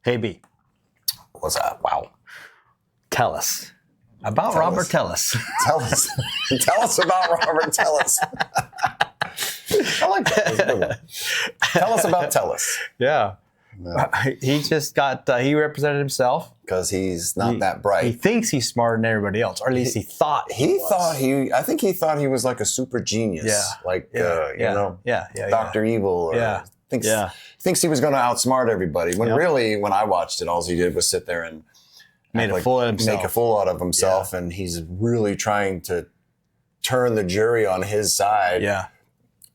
Hey, B. What's up? Wow. Tell us about Robert Tellis. Tell us. Tell us about Robert Tellis. I like that. That's a good one. Tell us about Tellis. Yeah. He just got, he represented himself. Because he's not that bright. He thinks he's smarter than everybody else, or at least he thought I think he thought he was like a super genius. Yeah. Like, you know, Dr. Evil. Or thinks he was going to outsmart everybody. When really, when I watched it, all he did was sit there and make a fool out of himself. And he's really trying to turn the jury on his side. Yeah.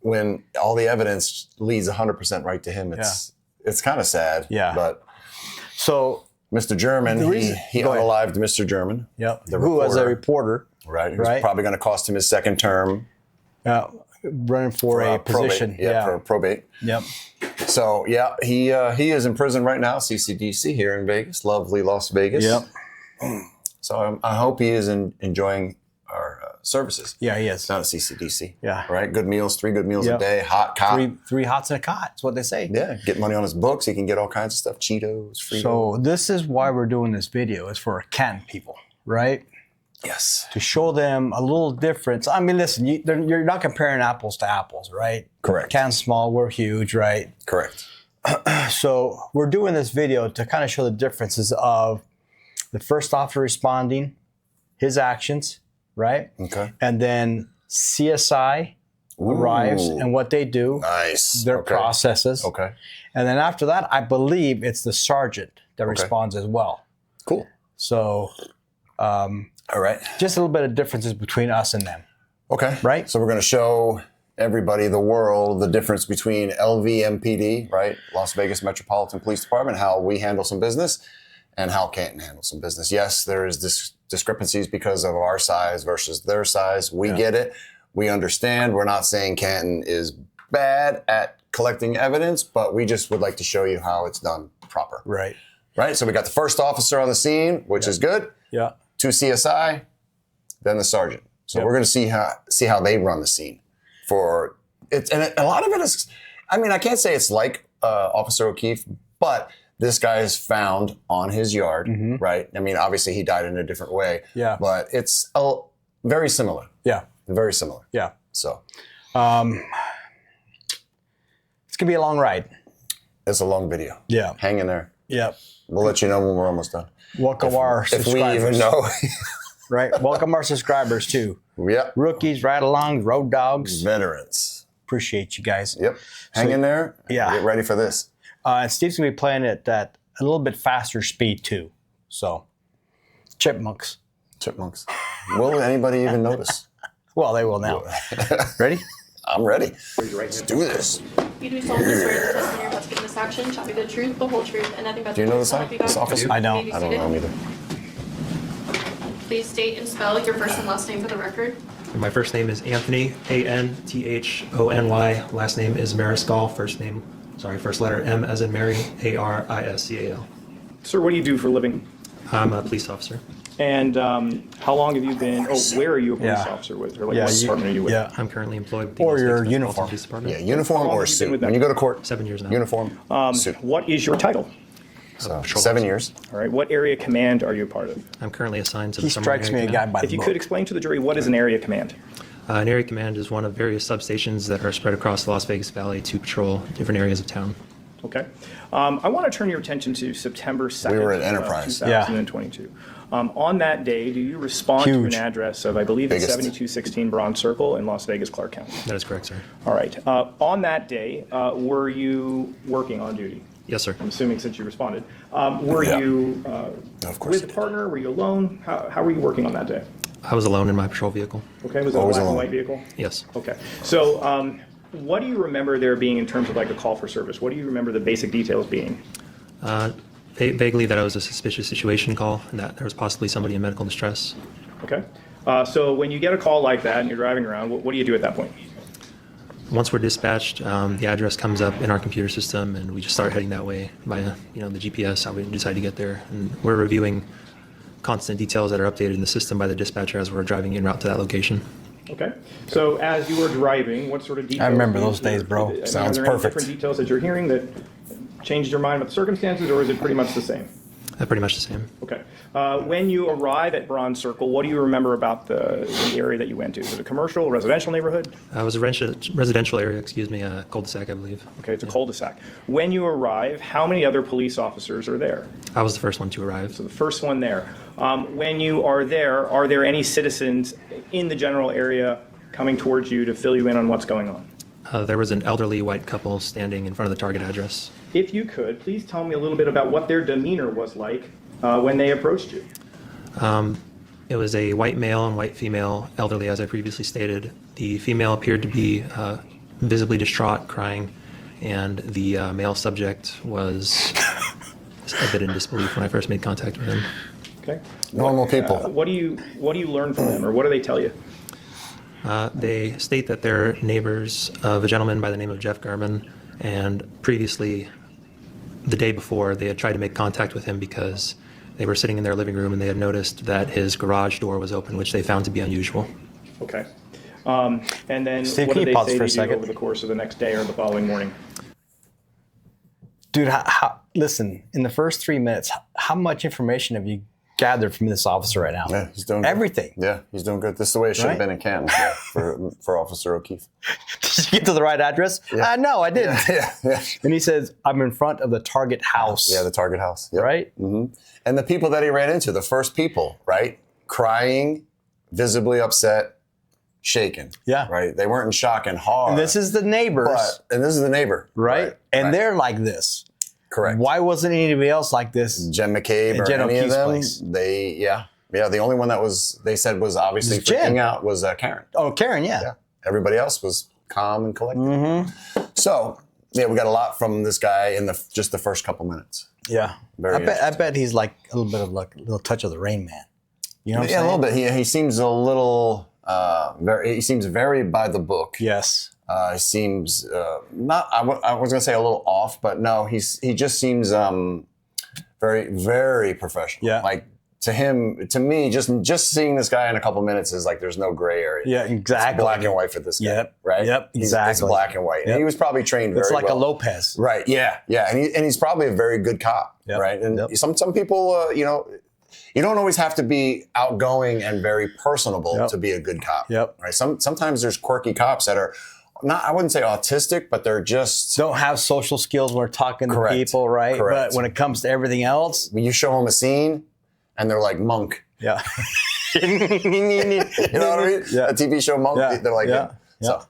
When all the evidence leads 100% right to him. It's kind of sad. Yeah. But so Mr. German, he unalived Mr. German. Yep. Who was a reporter. Right. Who's probably going to cost him his second term. Running for a position. Probate. For probate. Yep. So, he is in prison right now, CCDC here in Vegas, lovely Las Vegas. Yep. So I hope he is enjoying our services. Yeah, he is. Down at CCDC. Yeah. Right? Good meals, 3 good meals a day, hot cot. Three hots in a cot, that's what they say. Yeah, get money on his books. He can get all kinds of stuff, Cheetos, Fritos. So this is why we're doing this video, is for Canton people, right? Yes. To show them a little difference. I mean, listen, you're not comparing apples to apples, right? Correct. Canton's small, we're huge, right? Correct. So we're doing this video to kind of show the differences of the first officer responding, his actions, right? Okay. And then CSI arrives and what they do. Nice. Their processes. Okay. And then after that, I believe it's the sergeant that responds as well. Cool. So, all right. Just a little bit of differences between us and them. Okay. Right. So we're going to show everybody, the world, the difference between LVMPD, right? Las Vegas Metropolitan Police Department, how we handle some business, and how Canton handles some business. Yes, there is discrepancies because of our size versus their size. We get it. We understand. We're not saying Canton is bad at collecting evidence, but we just would like to show you how it's done proper. Right. Right? So we got the first officer on the scene, which is good. Yeah. 2 CSI, then the sergeant. So we're going to see how they run the scene. And a lot of it is, I mean, I can't say it's like Officer O'Keefe, but this guy is found on his yard, right? I mean, obviously he died in a different way, but it's very similar. Yeah. Very similar. Yeah. So. It's going to be a long ride. It's a long video. Yeah. Hang in there. Yeah. We'll let you know when we're almost done. Welcome our subscribers. If we even know. Right. Welcome our subscribers too. Yep. Rookies, ride-alongs, road dogs. Veterans. Appreciate you guys. Yep. Hang in there. Yeah. Get ready for this. And Steve's going to be playing it at a little bit faster speed too. So, chipmunks. Chipmunks. Will anybody even notice? Well, they will now. Ready? I'm ready. Let's do this. You do solemnly swear that the testimony you're about to give in this action shall be the truth, the whole truth, and nothing but Do the you know truth. this officer? I don't. I don't know him either. Please state and spell your first and last name for the record. My first name is Anthony, Anthony. Last name is Mariscal. First letter M as in Mary, Ariscal. Sir, what do you do for a living? I'm a police officer. And how long have you been, where are you a police officer with? Or like what department are you with? I'm currently employed with the Or Las your Vegas uniform. Police Department. Yeah, uniform or suit. with them? When you go to court, 7 years now. uniform, suit. What is your title? So 7 years. All right, what area command are you a part of? I'm currently assigned to the He Summer strikes me Area a guy Command. by the If you book. could explain to the jury, what is an area command? An area command is one of various substations that are spread across the Las Vegas Valley to patrol different areas of town. Okay. I want to turn your attention to September 2nd, We were at Enterprise. 2022. On that day, do you respond to an address of, I believe it's Biggest. 7216 Bronze Circle in Las Vegas, Clark County? That is correct, sir. All right. On that day, were you working on duty? Yes, sir. I'm assuming since you responded. Were you Of course. with a partner? Were you alone? How were you working on that day? I was alone in my patrol vehicle. Okay, was it a Always black and alone. white vehicle? Yes. Okay. So what do you remember there being in terms of like a call for service? What do you remember the basic details being? Vaguely that it was a suspicious situation call and that there was possibly somebody in medical distress. Okay. So when you get a call like that and you're driving around, what do you do at that point? Once we're dispatched, the address comes up in our computer system, and we just start heading that way via, the GPS. How we decide to get there, and we're reviewing constant details that are updated in the system by the dispatcher as we're driving en route to that location. Okay. So as you were driving, what sort of details? remember those days, bro. Are Sounds there any perfect. different details that you're hearing that changed your mind about the circumstances, or is it pretty much the same? Pretty much the same. Okay. When you arrive at Bronze Circle, what do you remember about the area that you went to? Was it a commercial, residential neighborhood? It was a residential area, excuse me, a cul-de-sac, I believe. Okay, it's a cul-de-sac. When you arrive, how many other police officers are there? I was the first one to arrive. So the first one there. When you are there any citizens in the general area coming towards you to fill you in on what's going on? There was an elderly white couple standing in front of the target address. If you could, please tell me a little bit about what their demeanor was like when they approached you. It was a white male and white female, elderly, as I previously stated. The female appeared to be visibly distraught, crying, and the male subject was a bit in disbelief when I first made contact with him. Okay. Normal people. What do you learn from them, or what do they tell you? They state that they're neighbors of a gentleman by the name of Jeff Gurman, and previously, the day before, they had tried to make contact with him because they were sitting in their living room and they had noticed that his garage door was open, which they found to be unusual. Okay. And then Steve, what can did you they pause say for a to you second? over the course of the next day or the following morning? Dude, listen, in the first 3 minutes, how much information have you gathered from this officer right now? Yeah, he's doing good. Everything. Yeah, he's doing good. This is the way it should have Right? been in Canton for Officer O'Keefe. Did you get to the right address? No, I didn't. Yeah. And he says, I'm in front of the target house. Yeah, the target house. Yep. Right? And the people that he ran into, the first people, right? Crying, visibly upset, shaken. Yeah. Right? They weren't in shock and horror. And this is the neighbors, and this is the neighbor. right? And right. they're like this. Correct. Why wasn't anybody else like this? Jen McCabe or Jen any O'Keefe's of them, place. the only one that they said was obviously It's Jen. freaking out was Karen. Oh, Karen, yeah. Yeah. Everybody else was calm and collected. So, yeah, we got a lot from this guy in just the first couple minutes. Yeah. Very I bet he's like a little bit of like a little touch of the Rain Man. You know what I'm Yeah, saying? a little bit. He seems a little, he seems very by the book. Yes. He seems not. I was gonna say a little off, but no. He just seems very, very professional. Yeah. Like to me, just seeing this guy in a couple minutes is like there's no gray area. Yeah, exactly. It's black and white for this guy. Yep. Right. Yep, It's exactly. black and white. Yep. And he was probably trained very It's like well. a Lopez. Right. Yeah. Yeah. And he's probably a very good cop. Yep. Right. And Yep. some people, you don't always have to be outgoing and very personable Yep. to be a good cop. Yep. Right. Sometimes there's quirky cops that are not, I wouldn't say autistic, but they're just, Don't have social skills when we're talking to Correct. people, right? Correct. But when it comes to everything else, when you show them a scene and they're like Monk. yeah. You know what I mean? Yeah. A TV show Monk, Yeah. they're like, Yeah. So, Yeah. all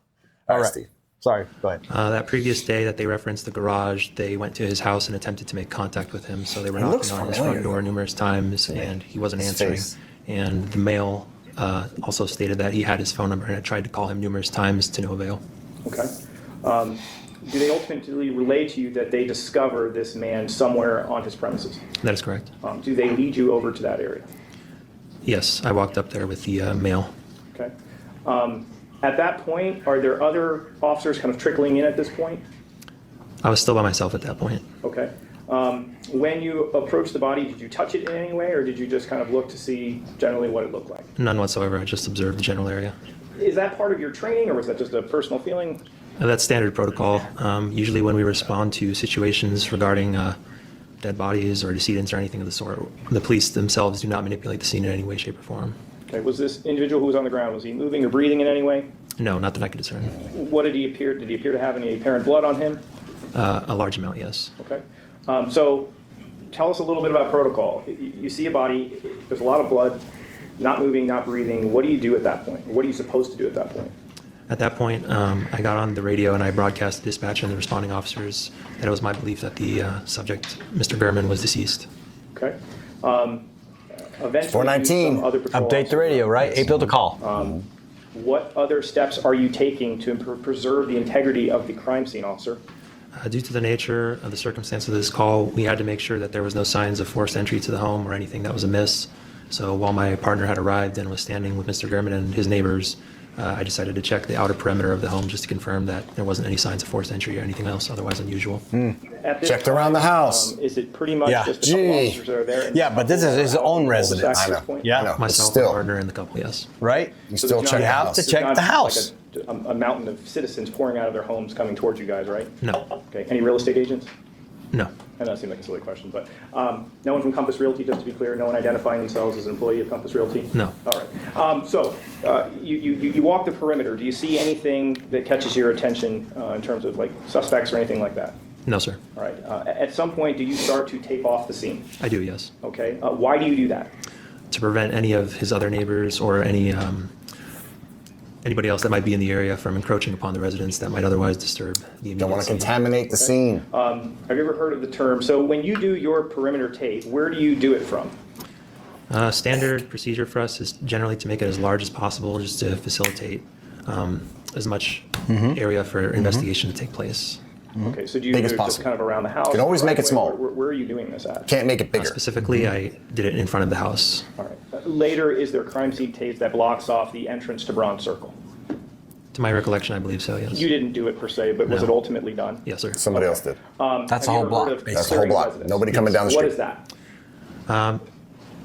right, right. Steve. Sorry, go ahead. That previous day that they referenced the garage, they went to his house and attempted to make contact with him. So they were looks knocking on his familiar. front door numerous times, and he wasn't His answering. face. And the male also stated that he had his phone number and had tried to call him numerous times to no avail. Okay. Do they ultimately relay to you that they discover this man somewhere on his premises? That is correct. Do they lead you over to that area? Yes, I walked up there with the male. Okay. At that point, are there other officers kind of trickling in at this point? I was still by myself at that point. Okay. When you approached the body, did you touch it in any way, or did you just kind of look to see generally what it looked like? None whatsoever. I just observed the general area. Is that part of your training, or was that just a personal feeling? That's standard protocol. Usually when we respond to situations regarding dead bodies or decedents or anything of the sort, the police themselves do not manipulate the scene in any way, shape, or form. Okay. Was this individual who was on the ground, was he moving or breathing in any way? No, not that I could discern. What did he appear to have any apparent blood on him? A large amount, yes. Okay. So tell us a little bit about protocol. You see a body, there's a lot of blood, not moving, not breathing. What do you do at that point? What are you supposed to do at that point? At that point, I got on the radio and I broadcast to dispatch and the responding officers that it was my belief that the subject, Mr. Behrman, was deceased. Okay. Eventually, 419. some other patrol Update the radio, right? 8 to call. What other steps are you taking to preserve the integrity of the crime scene, officer? Due to the nature of the circumstance of this call, we had to make sure that there was no signs of forced entry to the home or anything that was amiss. So while my partner had arrived and was standing with Mr. Gurman and his neighbors, I decided to check the outer perimeter of the home just to confirm that there wasn't any signs of forced entry or anything else otherwise unusual. At this Checked around the house. Is it pretty much Yeah. just a couple Gee. officers that are there? Yeah, but this is his own residence. I know. Point? Yeah. I know. Myself, Still. my partner, and the couple, yes. Right? You So still there's check not- the You have house. to check Not the house. Like a mountain of citizens pouring out of their homes coming towards you guys, right? No. Okay. Any real estate agents? I No. know that seems like a silly question, but no one from Compass Realty, just to be clear, no one identifying themselves as an employee of Compass Realty? No. All right. So you walk the perimeter. Do you see anything that catches your attention in terms of like suspects or anything like that? No, sir. All right. At some point, do you start to tape off the scene? I do, yes. Okay. Why do you do that? To prevent any of his other neighbors or anybody else that might be in the area from encroaching upon the residence that might otherwise disturb the immediate Don't want to scene. contaminate the scene. Have you ever heard of the term? So when you do your perimeter tape, where do you do it from? Standard procedure for us is generally to make it as large as possible, just to facilitate as much area for investigation to take place. Okay, so do you Big do as it just possible. kind of around the house? You can always make it driveway? small. Where are you doing this at? Can't make it bigger. Specifically, I did it in front of the house. All right. Later, is there crime scene tape that blocks off the entrance to Bronze Circle? To my recollection, I believe so, yes. You didn't do it per se, but was No. it ultimately done? Yes, sir. Somebody else did. That's Have a you whole ever heard block, of basically. That's the whole clearing block. residence? Nobody coming down the What street. is that?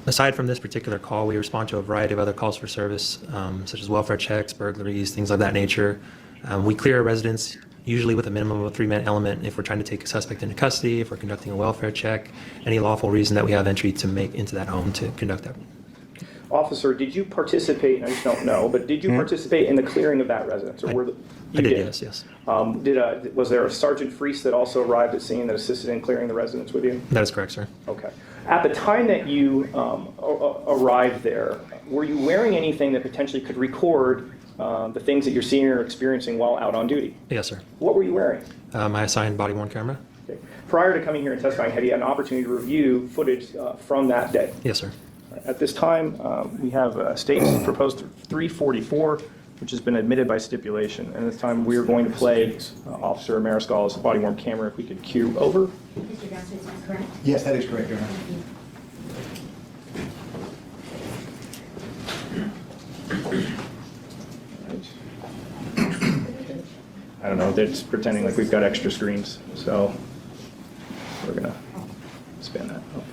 Aside from this particular call, we respond to a variety of other calls for service, such as welfare checks, burglaries, things of that nature. We clear a residence usually with a minimum of a 3-man element if we're trying to take a suspect into custody, if we're conducting a welfare check, any lawful reason that we have entry to make into that home to conduct that. Officer, did you participate, I just don't know, but did you participate in the clearing of that residence? Or you I did, yes. Was there a Sergeant Freese that also arrived at scene that assisted in clearing the residence with you? That is correct, sir. Okay. At the time that you arrived there, were you wearing anything that potentially could record the things that you're seeing or experiencing while out on duty? Yes, sir. What were you wearing? My assigned body-worn camera? Okay. Prior to coming here and testifying, had you had an opportunity to review footage from that day? Yes, sir. At this time, we have states proposed 344, which has been admitted by stipulation. And at this time, we are going to play Officer Mariscal's body-worn camera. If we could cue over. Mr. Gonzo, is that correct? Yes, that is correct, Your Honor. I don't know, they're just pretending like we've got extra screens, so we're gonna spin that. Okay.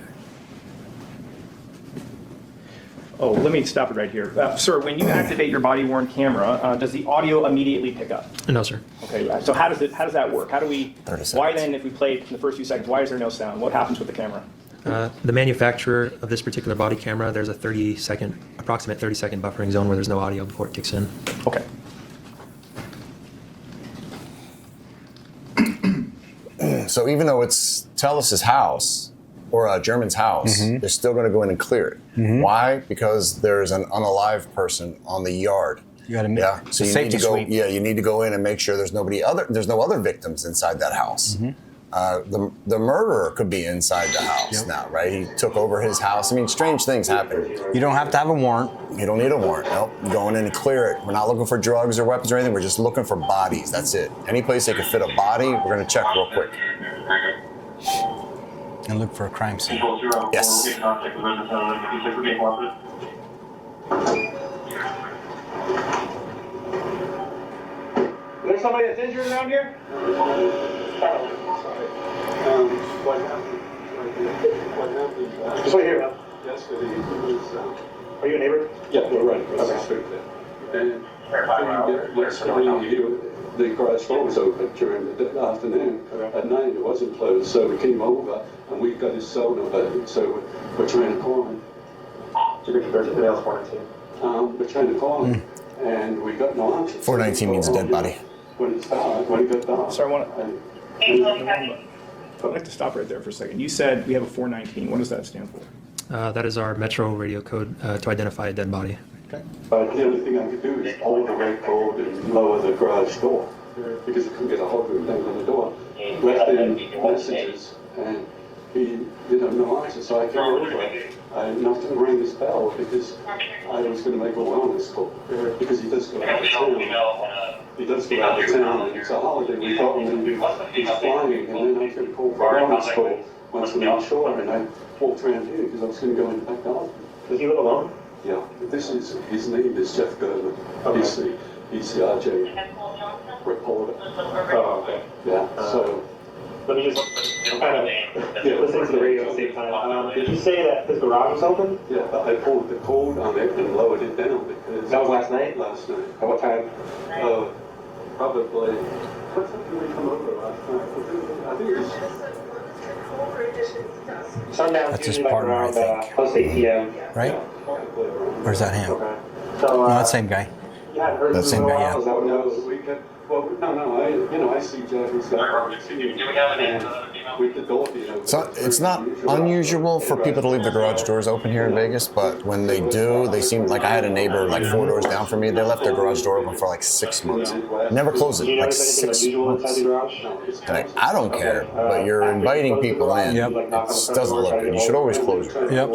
Oh, let me stop it right here. Sir, when you activate your body-worn camera, does the audio immediately pick up? No, sir. Okay, so how does that work? How do we, 30 seconds. why then, if we play in the first few seconds, why is there no sound? What happens with the camera? The manufacturer of this particular body camera, there's a approximate 30-second buffering zone where there's no audio before it kicks in. Okay. So even though it's Tellus's house or a German's house, they're still going to go in and clear it. Why? Because there's an unalive person on the yard. You gotta make So a you need safety to go. sweep. Yeah, you need to go in and make sure there's no other victims inside that house. The murderer could be inside the house now, right? He took over his house. I mean, strange things happen. You don't have to have a warrant. You don't need a warrant. Nope. Going in and clear it. We're not looking for drugs or weapons or anything. We're just looking for bodies. That's it. Any place they could fit a body, we're going to check real quick. And look for a crime scene. Yes. Is there somebody that's injured around here? What happened? Just right here. Yesterday, he was, Are you a neighbor? yeah, we're right across the street there. And yesterday, the garage door was open during the afternoon. At night, it wasn't closed, so we came over and we got his cell number, so we're trying to call him. We're We're trying to call him, and we got no answer. 419 means a dead body. When it's dark, when it got dark. Sir, I want to. And- I'd like to stop right there for a second. You said we have a 419. What does that stand for? That is our Metro radio code to identify a dead body. Okay. But the only thing I could do is hold the red cord and lower the garage door because I couldn't get a hold of him down on the door. Left in messages and he, no answer. So I came over. I knocked and rang his bell because I was going to make a wellness call because he does go out of town. He does go out of town and it's a holiday. We got him and he's flying and then I was going to call for a wellness call once we were short and I walked around here because I was going to go in the back garden. Does he live alone? Yeah, his name is Jeff German. Okay. He's the RJ reporter. Oh, okay. Yeah, so. Let me just kind of listening to the radio at the same time. Did you say that his garage was open? Yeah, but I pulled the cord on it and lowered it down because. That was last night? Last night. At what time? Probably. What time did we come over last night? I think it was That's his partner, I think. Post 8 p.m. Right? Or is that him? Okay. So, No, that same guy. you hadn't heard That from same him in a guy, while, yeah. is that what it was? Well, no, I see Jeffrey's got with the door, So it's not unusual for people to leave their garage doors open here in Vegas, but when they do, they seem like I had a neighbor like 4 doors down from me. They left their garage door open for like 6 months. Never closed Do you it, like notice anything 6 unusual months. inside the garage? And I don't care, but you're inviting people in. Yep. It doesn't look good. You should always close your Yep.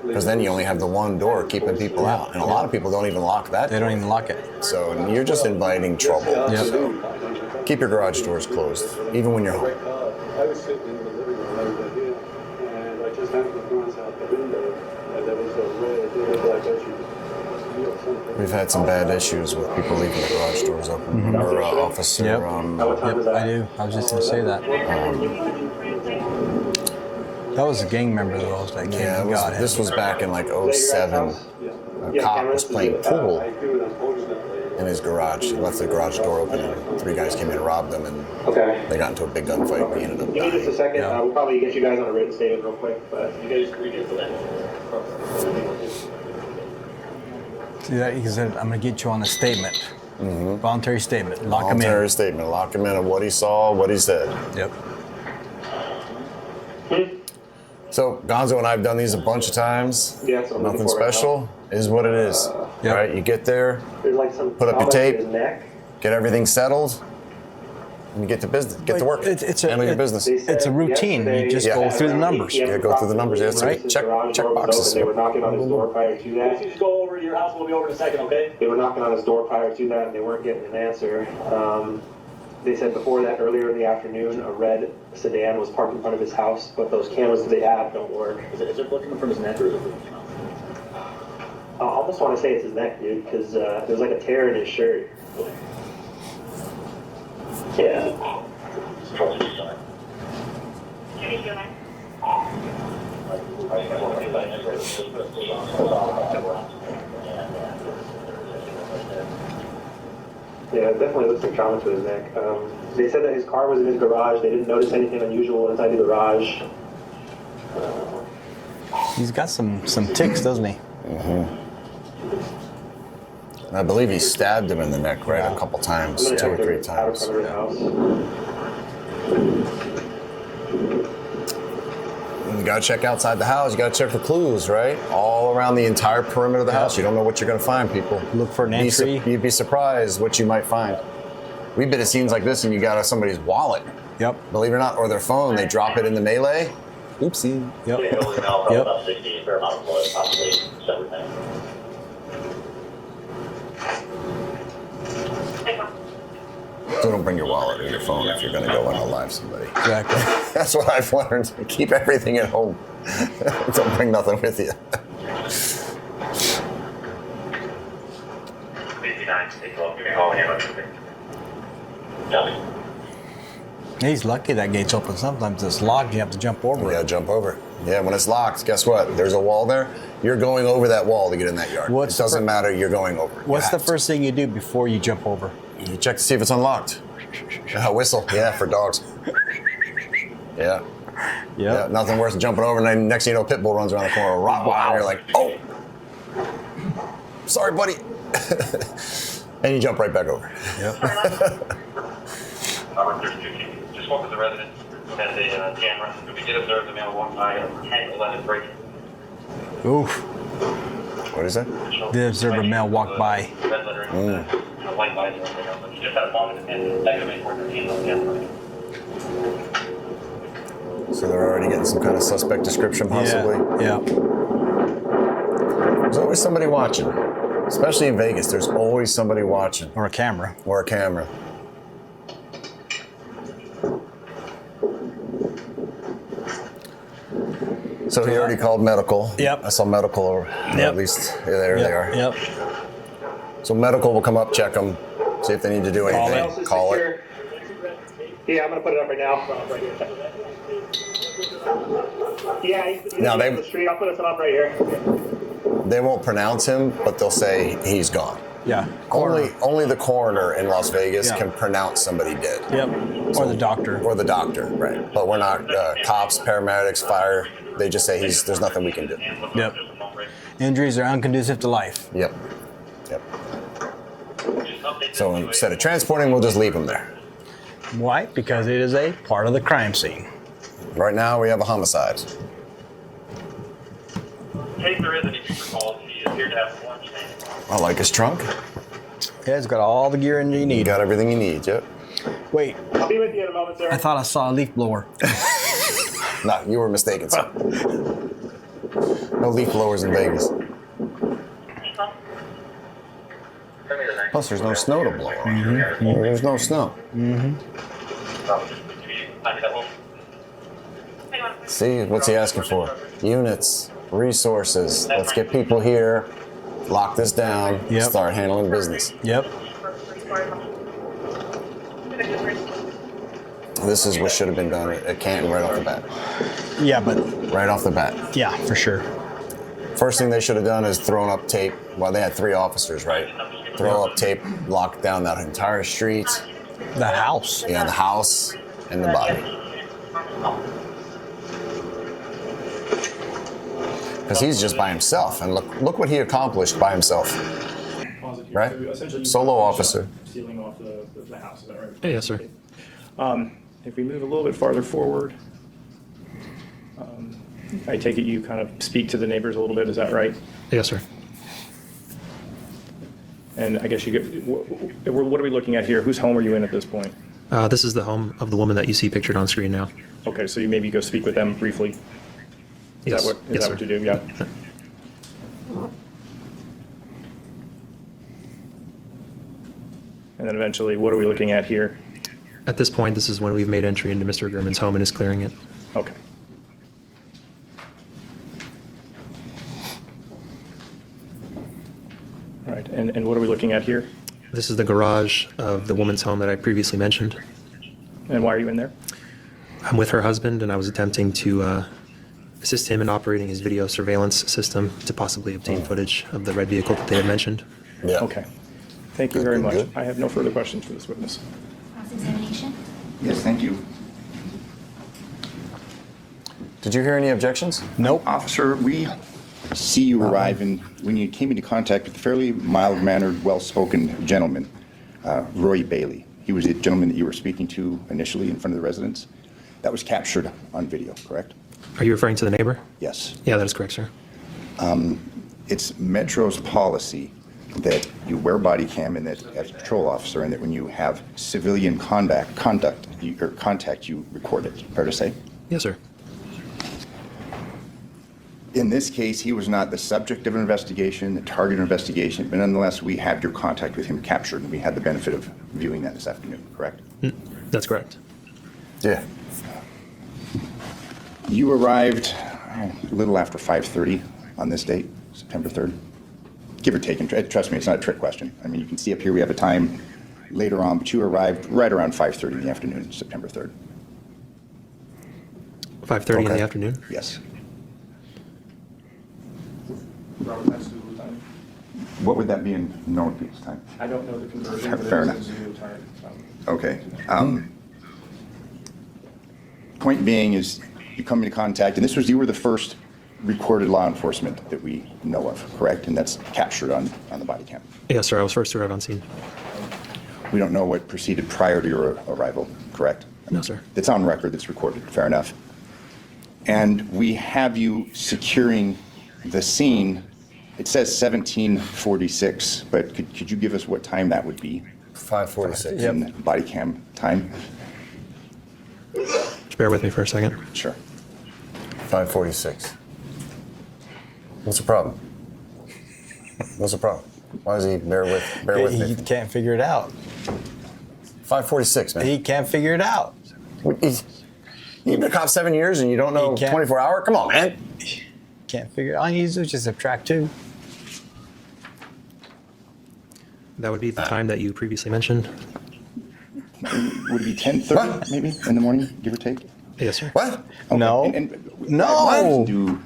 because then you only have the one door keeping people out, and a lot of people don't even lock that. They don't even lock it. So you're just inviting trouble. Yep. So keep your garage doors closed, even when you're home. I was sitting in the living room over here, and I just happened to glance out the window, and there was a red, like something. We've had some bad issues with people leaving the garage doors open. Or officer. Yep. Yep. I do. I was just going to say that. That was a gang member though that came Yeah, and got him. this was back in like 07. A cop was playing pool in his garage. He left the garage door open, and 3 guys came in and robbed him, and Okay. they got into a big gunfight, and he ended up Give me just a dying. second. Yeah. We'll probably get you guys on a written statement real quick, but you guys read it for that. See that? He said, I'm going to get you on a statement. Voluntary statement. Lock him Voluntary in. statement. Lock him in of what he saw, what he said. Yep. So Gonzo and I have done these a bunch of times. Yeah, so I'm looking Nothing for it right special. Is what it is. Yep. Right? You get there, There's like some Put up your product in tape. his neck. get everything settled, and you get to business. Get to work. Handle your business. It's a routine. You just go through the numbers. Yeah, go through the numbers. Yeah, Right. check boxes. They were knocking on his door prior to that. Just go over to your house. We'll be over in a second, okay? They were knocking on his door prior to that, and they weren't getting an answer. They said before that, earlier in the afternoon, a red sedan was parked in front of his house, but those cameras that they have don't work. Is it looking from his neck or is it from his mouth? I almost want to say it's his neck, dude, because there's like a tear in his shirt. Yeah. Yeah, it definitely looks like trauma to his neck. They said that his car was in his garage. They didn't notice anything unusual inside the garage. He's got some ticks, doesn't he? And I believe he stabbed him in the neck, right, a couple times, I'm 2 gonna or have 3 to times. out of the house. You gotta check outside the house. You gotta check for clues, right? All around the entire perimeter of the house. You don't know what you're gonna find, people. Look for an entry. You'd be surprised what you might find. We've been at scenes like this, and you got somebody's wallet. Yep. Believe it or not, or their phone. They drop it in the melee. Oopsie. Yep. Yep. About 60, fair amount of blood, possibly severed things. So don't bring your wallet or your phone if you're gonna go and alive somebody. Exactly. That's what I've learned. Keep everything at home. Don't bring nothing with you. 59, take a look. Give me a call when you're ready. Copy. He's lucky that gate's open. Sometimes it's locked. You have to jump over You it. gotta jump over. Yeah, when it's locked, guess what? There's a wall there. You're going over that wall to get in that yard. What's It the doesn't matter. You're going over it. You What's the have to. first thing you do before you jump over? You check to see if it's unlocked. Whistle. Yeah, for dogs. Yeah. Yeah. Nothing worse than jumping over, and then next thing you know, a pit bull runs around the corner. And you're like, oh, sorry, buddy. And you jump right back over. Yep. Just walk with the resident. Has a camera. We did observe the male walk by at 10:11 break. Oof. What is that? Did observe a male walk by. Red lettering, white lights and everything else. But you just had a moment and activate for the team on camera. So they're already getting some kind of suspect description, possibly. Yeah. There's always somebody watching, especially in Vegas. There's always somebody watching, Or a camera. or a camera. So he already called medical. Yep. I saw medical, or at least there they are. Yep. So medical will come up, check them, see if they need to do Call anything. it. Call it. Yeah, I'm gonna put it up right now. Yeah, he's Now on the street. I'll put this one up right here. They won't pronounce him, but they'll say he's gone. Yeah. Only the coroner in Las Vegas Yeah. can pronounce somebody dead. Yep. Or the doctor. Or the doctor, right. But we're not cops, paramedics, fire. They just say there's nothing we can do. Yep. Injuries are unconducive to life. Yep. So instead of transporting, we'll just leave them there. Why? Because it is a part of the crime scene. Right now, we have a homicide. Take the resident calls. He is here to have lunch. I like his trunk. Yeah, it's got all the gear you You need. got everything you need, yep. Wait, I'll be with you in a moment, sir. I thought I saw a leaf blower. No, you were mistaken, sir. No leaf blowers in Vegas. Plus, there's no snow to blow. There's no snow. See, what's he asking for? Units, resources. Let's get people here, lock this down, Yep. start handling business. Yep. This is what should have been done at Canton right off the bat. Yeah, but Right off the bat. yeah, for sure. First thing they should have done is thrown up tape. Well, they had 3 officers, right? Throw up tape, lock down that entire street, The house. yeah, the house, and the body. Because he's just by himself, and look what he accomplished by himself. Right? So essentially, you Solo shot officer. Sealing off the house, is that right? Yes, sir. If we move a little bit farther forward, I take it you kind of speak to the neighbors a little bit, is that right? Yes, sir. And I guess you get, what are we looking at here? Whose home are you in at this point? This is the home of the woman that you see pictured on screen now. Okay, so you maybe go speak with them briefly. Yes. Is Yes, that what sir. you do? Yeah. And then eventually, what are we looking at here? At this point, this is when we've made entry into Mr. Gurman's home and is clearing it. Okay. All right, and what are we looking at here? This is the garage of the woman's home that I previously mentioned. And why are you in there? I'm with her husband, and I was attempting to assist him in operating his video surveillance system to possibly obtain footage of the red vehicle that they had mentioned. Yeah. Okay. Thank you very Good, much. good. I have no further questions for this witness. Cross-examination? Yes, thank you. Did you hear any objections? Nope. Officer, we see you arrive, and when you came into contact with a fairly mild-mannered, well-spoken gentleman, Roy Bailey. He was the gentleman that you were speaking to initially in front of the residence. That was captured on video, correct? Are you referring to the neighbor? Yes. Yeah, that is correct, sir. It's Metro's policy that you wear body cam and that as a patrol officer, and that when you have civilian contact, you record it. Fair to say? Yes, sir. In this case, he was not the subject of an investigation, the target of an investigation, but nonetheless, we have your contact with him captured, and we had the benefit of viewing that this afternoon, correct? That's correct. Yeah. You arrived a little after 5:30 on this date, September 3rd, give or take. And trust me, it's not a trick question. I mean, you can see up here we have a time later on, but you arrived right around 5:30 in the afternoon, September 3rd. 5:30 in Okay. the afternoon? Yes. Robert, that's Zulu time. What would that be in normal people's time? I don't know the conversion, but Fair it is enough. in Zulu time. Okay. Point being is you come into contact, and you were the first recorded law enforcement that we know of, correct? And that's captured on the body cam. Yes, sir. I was first to arrive on scene. We don't know what proceeded prior to your arrival, correct? No, sir. It's on record, it's recorded, fair enough. And we have you securing the scene. It says 17:46, but could you give us what time that would be? 5:46. In body cam time? Just bear with me for a second. Sure. 5:46. What's the problem? What's the problem? Why does he bear with He me? can't figure it out. 5:46, man. He can't figure it out. You've been a cop 7 years and you don't know He can't- 24 hour? Come on, man. Can't figure it out. All he needs to do is just subtract 2. That would be the time that you previously mentioned. Would it be 10:30 maybe in the morning, give or take? Yes, sir. What? No. And No. I wanted to do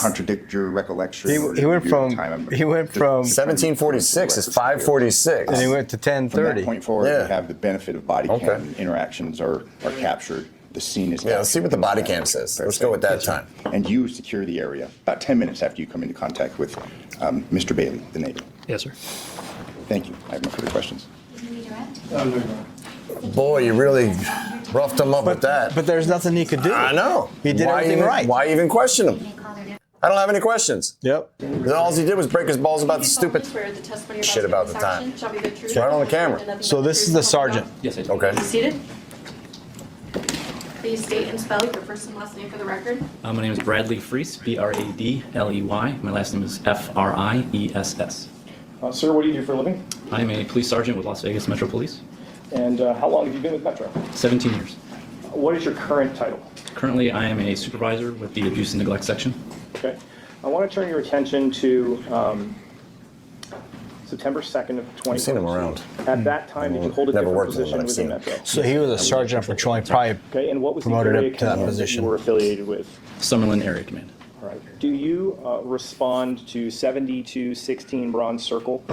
contradict your recollection? He went from 1746 is 546. and he went to From 10:30. that point forward, Yeah. you have the benefit of body Okay. cam interactions are captured. The scene is Yeah, let's see what the body captured. cam says. Let's go with that time. And you secure the area about 10 minutes after you come into contact with Mr. Bailey, the neighbor. Yes, sir. Thank you. I have no further questions. Boy, you really roughed him up with that. But there's nothing he could do. I know. He did Why everything even, right. Why even question him? I don't have any questions. Yep. All he did was break his balls about the stupid Swear the testimony you're shit about about to the give in this time. action shall be the truth, It's right on the the whole truth, camera. and nothing So but the this is truth, the so help you sergeant. God. Yes, I do. Okay. Be seated. Please state and spell your first and last name for the record. My name is Bradley Freese, Bradley. My last name is Friess. Sir, what do you do for a living? I am a police sergeant with Las Vegas Metro Police, And how long have you been with Metro? 17 years. What is your current title? Currently, I am a supervisor with the abuse and neglect section. Okay. I want to turn your attention to September 2nd of 2022. I've seen him around. At that time, did you hold a Never different worked with him, position but I've within seen him. Metro? So he was a sergeant of patrolling, probably Okay, and what was the promoted area up to that command position. you were affiliated with? Summerlin Area Command. All right. Do you respond to 7216 Bronze Circle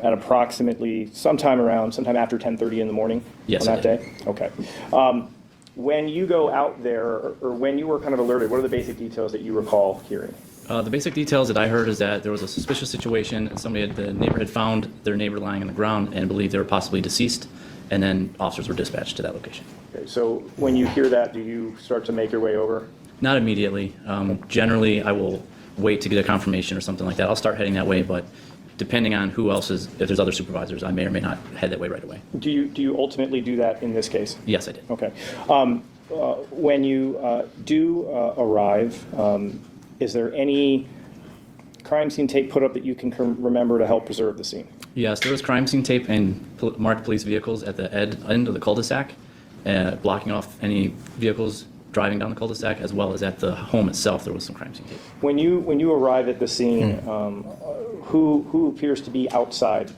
at approximately sometime after 10:30 in the morning? Yes, on I that did. day? Okay. When you go out there, or when you were kind of alerted, what are the basic details that you recall hearing? The basic details that I heard is that there was a suspicious situation, and the neighbor had found their neighbor lying on the ground and believed they were possibly deceased, and then officers were dispatched to that location. Okay, so when you hear that, do you start to make your way over? Not immediately. Generally, I will wait to get a confirmation or something like that. I'll start heading that way, but depending on who else is, if there's other supervisors, I may or may not head that way right away. Do you ultimately do that in this case? Yes, I did. Okay. When you do arrive, is there any crime scene tape put up that you can remember to help preserve the scene? Yes, there was crime scene tape and marked police vehicles at the end of the cul-de-sac, blocking off any vehicles driving down the cul-de-sac, as well as at the home itself, there was some crime scene tape. When you arrive at the scene, who appears to be outside?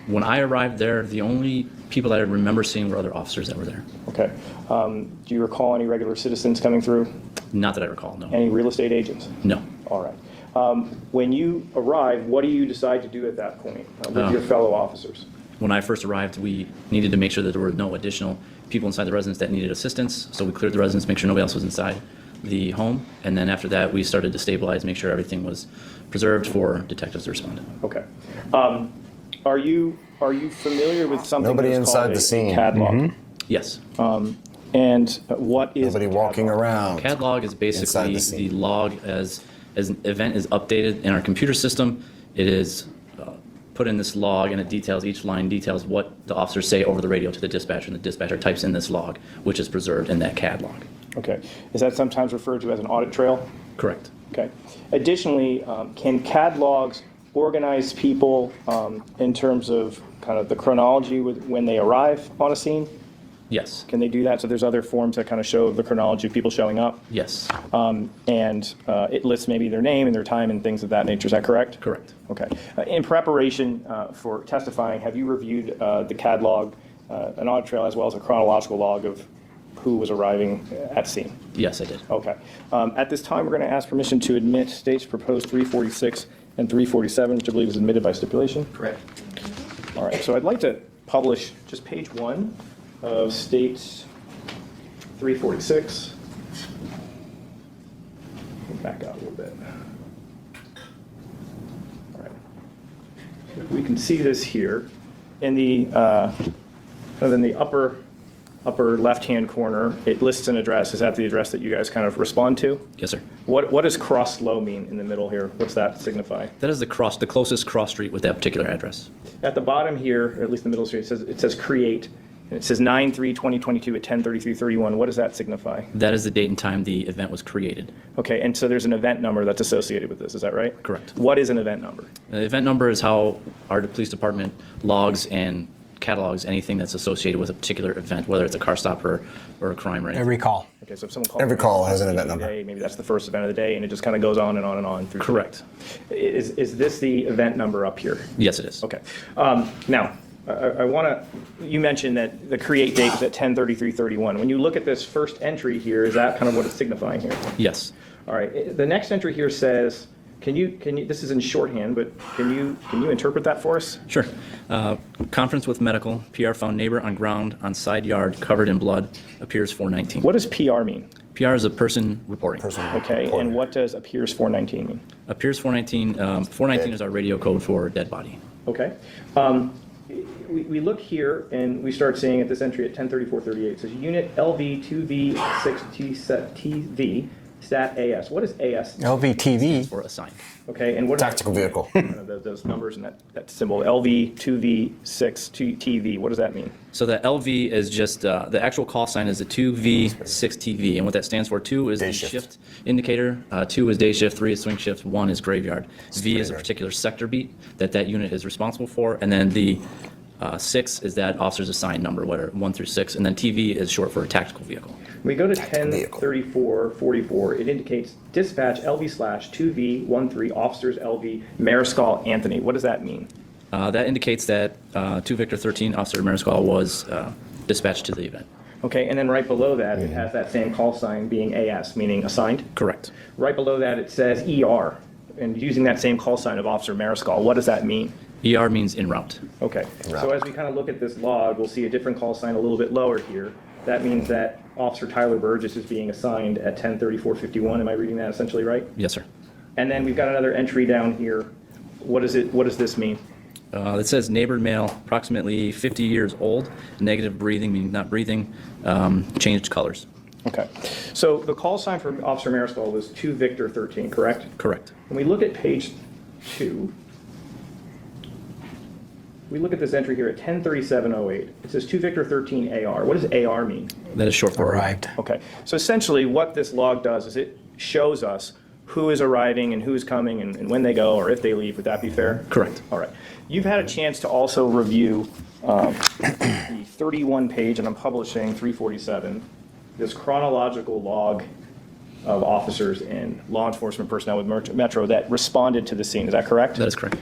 When I arrived there, the only people that I remember seeing were other officers that were there. Okay. Do you recall any regular citizens coming through? Not that I recall, no. Any real estate agents? No. All right. When you arrive, what do you decide to do at that point with your fellow officers? When I first arrived, we needed to make sure that there were no additional people inside the residence that needed assistance, so we cleared the residence, make sure nobody else was inside the home, and then after that, we started to stabilize, make sure everything was preserved for detectives to respond. Okay. Are you familiar with something Nobody that's inside called the a scene. CAD log? Yes. And what is Nobody a CAD walking log? around. CAD log is Inside basically the the scene. log as an event is updated in our computer system. It is put in this log, and it details, each line details what the officers say over the radio to the dispatcher, and the dispatcher types in this log, which is preserved in that CAD log. Okay. Is that sometimes referred to as an audit trail? Correct. Okay. Additionally, can CAD logs organize people in terms of kind of the chronology when they arrive on a scene? Yes. Can they do that? So there's other forms that kind of show the chronology of people showing up? Yes. And it lists maybe their name and their time and things of that nature. Is that correct? Correct. Okay. In preparation for testifying, have you reviewed the CAD log, an audit trail, as well as a chronological log of who was arriving at scene? Yes, I did. Okay. At this time, we're going to ask permission to admit states proposed 346 and 347, which I believe is admitted by stipulation. Correct. All right. So I'd like to publish just page 1 of states 346. Back out a little bit. All right. We can see this here in the upper left-hand corner. It lists an address. Is that the address that you guys kind of respond to? Yes, sir. What does cross low mean in the middle here? What's that signify? That is the closest cross street with that particular address. At the bottom here, or at least in the middle street, it says create, and it says 9/3/2022 at 10:33:31. What does that signify? That is the date and time the event was created. Okay, and so there's an event number that's associated with this. Is that right? Correct. What is an event number? The event number is how our police department logs and catalogs anything that's associated with a particular event, whether it's a car stop or a crime or anything. Every call. Okay, so if someone calls Every call has an event number. Day, maybe that's the first event of the day, and it just kind of goes on and on and on through. Correct. Is this the event number up here? Yes, it is. Okay. Now, I want to, you mentioned that the create date was at 10/33/31. When you look at this first entry here, is that kind of what it's signifying here? Yes. All right, the next entry here says, can you, this is in shorthand, but can you interpret that for us? Sure. Conference with medical. PR found neighbor on ground on side yard covered in blood. Appears 419. What does PR mean? PR is a person reporting. Okay, and what does appears 419 mean? Appears 419. 419 is our radio code for dead body. Okay. We look here and we start seeing at this entry at 10/34/38, it says unit LV2V6TV stat AS. What is AS? LVTV. Or assigned. Okay, and what Tactical vehicle. those numbers and that symbol, LV2V6TV, what does that mean? So the LV is just, the actual call sign is the 2V6TV, and what that stands for, 2 is Day the shift. shift indicator, 2 is day shift, 3 is swing shift, 1 is graveyard. V is a particular sector beat that unit is responsible for, and then the 6 is that officer's assigned number, whether 1 through 6, and then TV is short for a tactical vehicle. We go to vehicle. 10/34/44, it indicates dispatch LV/2V13 officers LV Mariscal Anthony. What does that mean? That indicates that 2 Victor 13 Officer Mariscal was dispatched to the event. Okay, and then right below that, it has that same call sign being AS, meaning assigned. Correct. Right below that, it says ER, and using that same call sign of Officer Mariscal, what does that mean? ER means en route. Okay, so as we kind of look at this log, we'll see a different call sign a little bit lower here. That means that Officer Tyler Burgess is being assigned at 10/34/51. Am I reading that essentially right? Yes, sir. And then we've got another entry down here. What does this mean? It says neighbor male, approximately 50 years old, negative breathing, meaning not breathing, changed colors. Okay, so the call sign for Officer Mariscal was 2 Victor 13, correct? Correct. When we look at page 2, we look at this entry here at 10/37/08. It says 2 Victor 13 AR. What does AR mean? That is short for Arrived. Okay, so essentially what this log does is it shows us who is arriving and who is coming and when they go or if they leave. Would that be fair? Correct. All right. You've had a chance to also review the 31-page, and I'm publishing 347, this chronological log of officers and law enforcement personnel with Metro that responded to the scene. Is that correct? That is correct.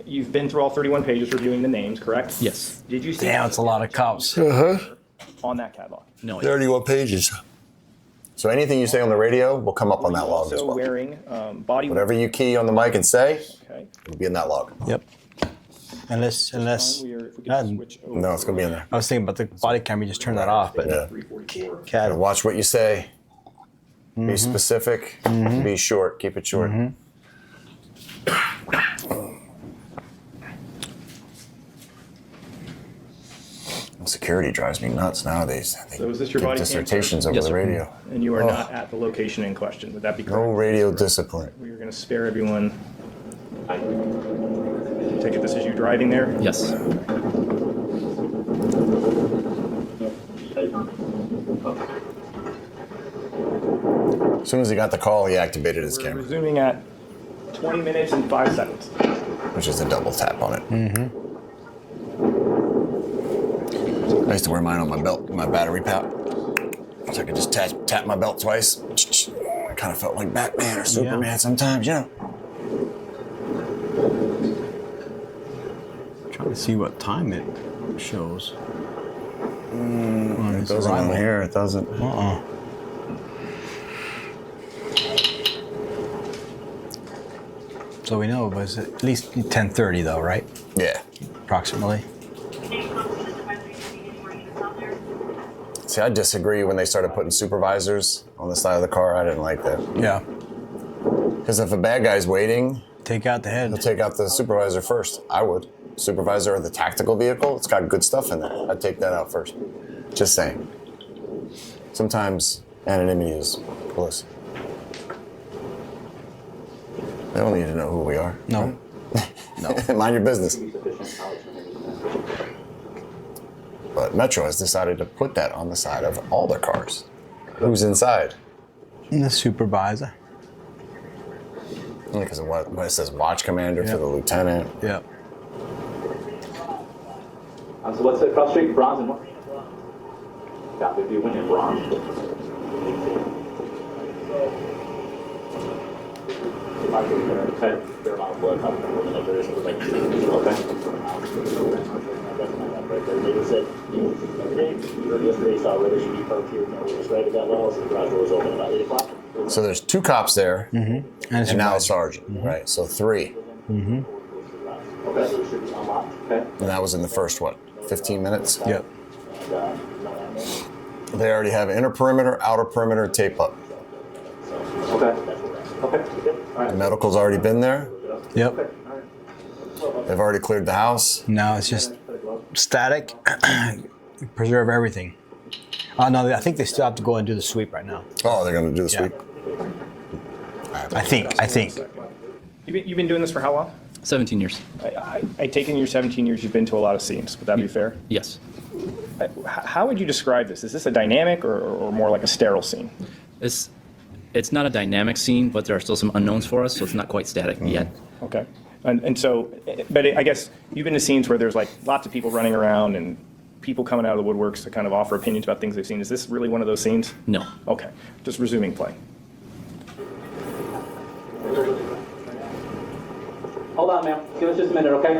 You've been through all 31 pages reviewing the names, correct? Yes. Did you see Damn, it's a lot of cops. on that catalog? No. 31 pages. So anything you say on the radio will come up on that log as Also well. wearing body. Whatever you key on the mic and say, Okay. it'll be in that log. Yep. Unless If we could switch over. No, it's going to be in there. I was thinking about the body camera, you just turn that off, but Yeah. 344. Gotta Cat, watch what you say. Be specific. Be short. Keep it short. Security drives me nuts nowadays. They So is this your give body cam, dissertations over Yes, the sir. radio. And you are not at the location in question. Would that be correct? No radio discipline. We are going to spare everyone. I take it this is you driving there? Yes. As soon as he got the call, he activated his We're camera, resuming at 20 minutes and 5 seconds. which is a double tap on it. I used to wear mine on my belt, my battery pouch. So I could just tap my belt twice. I kind of felt like Batman or Superman sometimes, you know. trying to see what time it shows. It doesn't on here, it doesn't. So we know it was at least 10:30 though, right? Yeah. Approximately. See, I disagree when they started putting supervisors on the side of the car. I didn't like that. Yeah. Because if a bad guy's waiting, Take out the head. he'll take out the supervisor first. I would. Supervisor of the tactical vehicle, it's got good stuff in there. I'd take that out first. Just saying. Sometimes anonymity is bliss. They don't need to know who we are. No. No. Mind your business. But Metro has decided to put that on the side of all their cars. Who's inside? The supervisor. Because of what it says watch commander Yeah. for the lieutenant. Yeah. So let's say cross street, Bronze and what? Copy, if you win in Bronze. Fair amount of work. Okay. They said, yesterday saw where there should be parked here, it was right at that level, so the garage door was open about 8 o'clock. So there's 2 cops there, And now a sergeant, right? So 3. Okay, so it should be unlocked, okay? And that was in the first, what, 15 minutes? Yep. They already have inner perimeter, outer perimeter tape up. Okay. Okay. All right. Medical's already been there. Yep. They've already cleared the house. Now it's just static. Preserve everything. No, I think they still have to go and do the sweep right now. Oh, they're going to do the sweep? I think. You've been doing this for how long? 17 years. I take in your 17 years you've been to a lot of scenes. Would that be fair? Yes. How would you describe this? Is this a dynamic or more like a sterile scene? It's not a dynamic scene, but there are still some unknowns for us, so it's not quite static yet. Okay. And so, but I guess you've been to scenes where there's like lots of people running around and people coming out of the woodworks to kind of offer opinions about things they've seen. Is this really one of those scenes? No. Okay. Just resuming play. Hold on, ma'am. Give us just a minute, okay?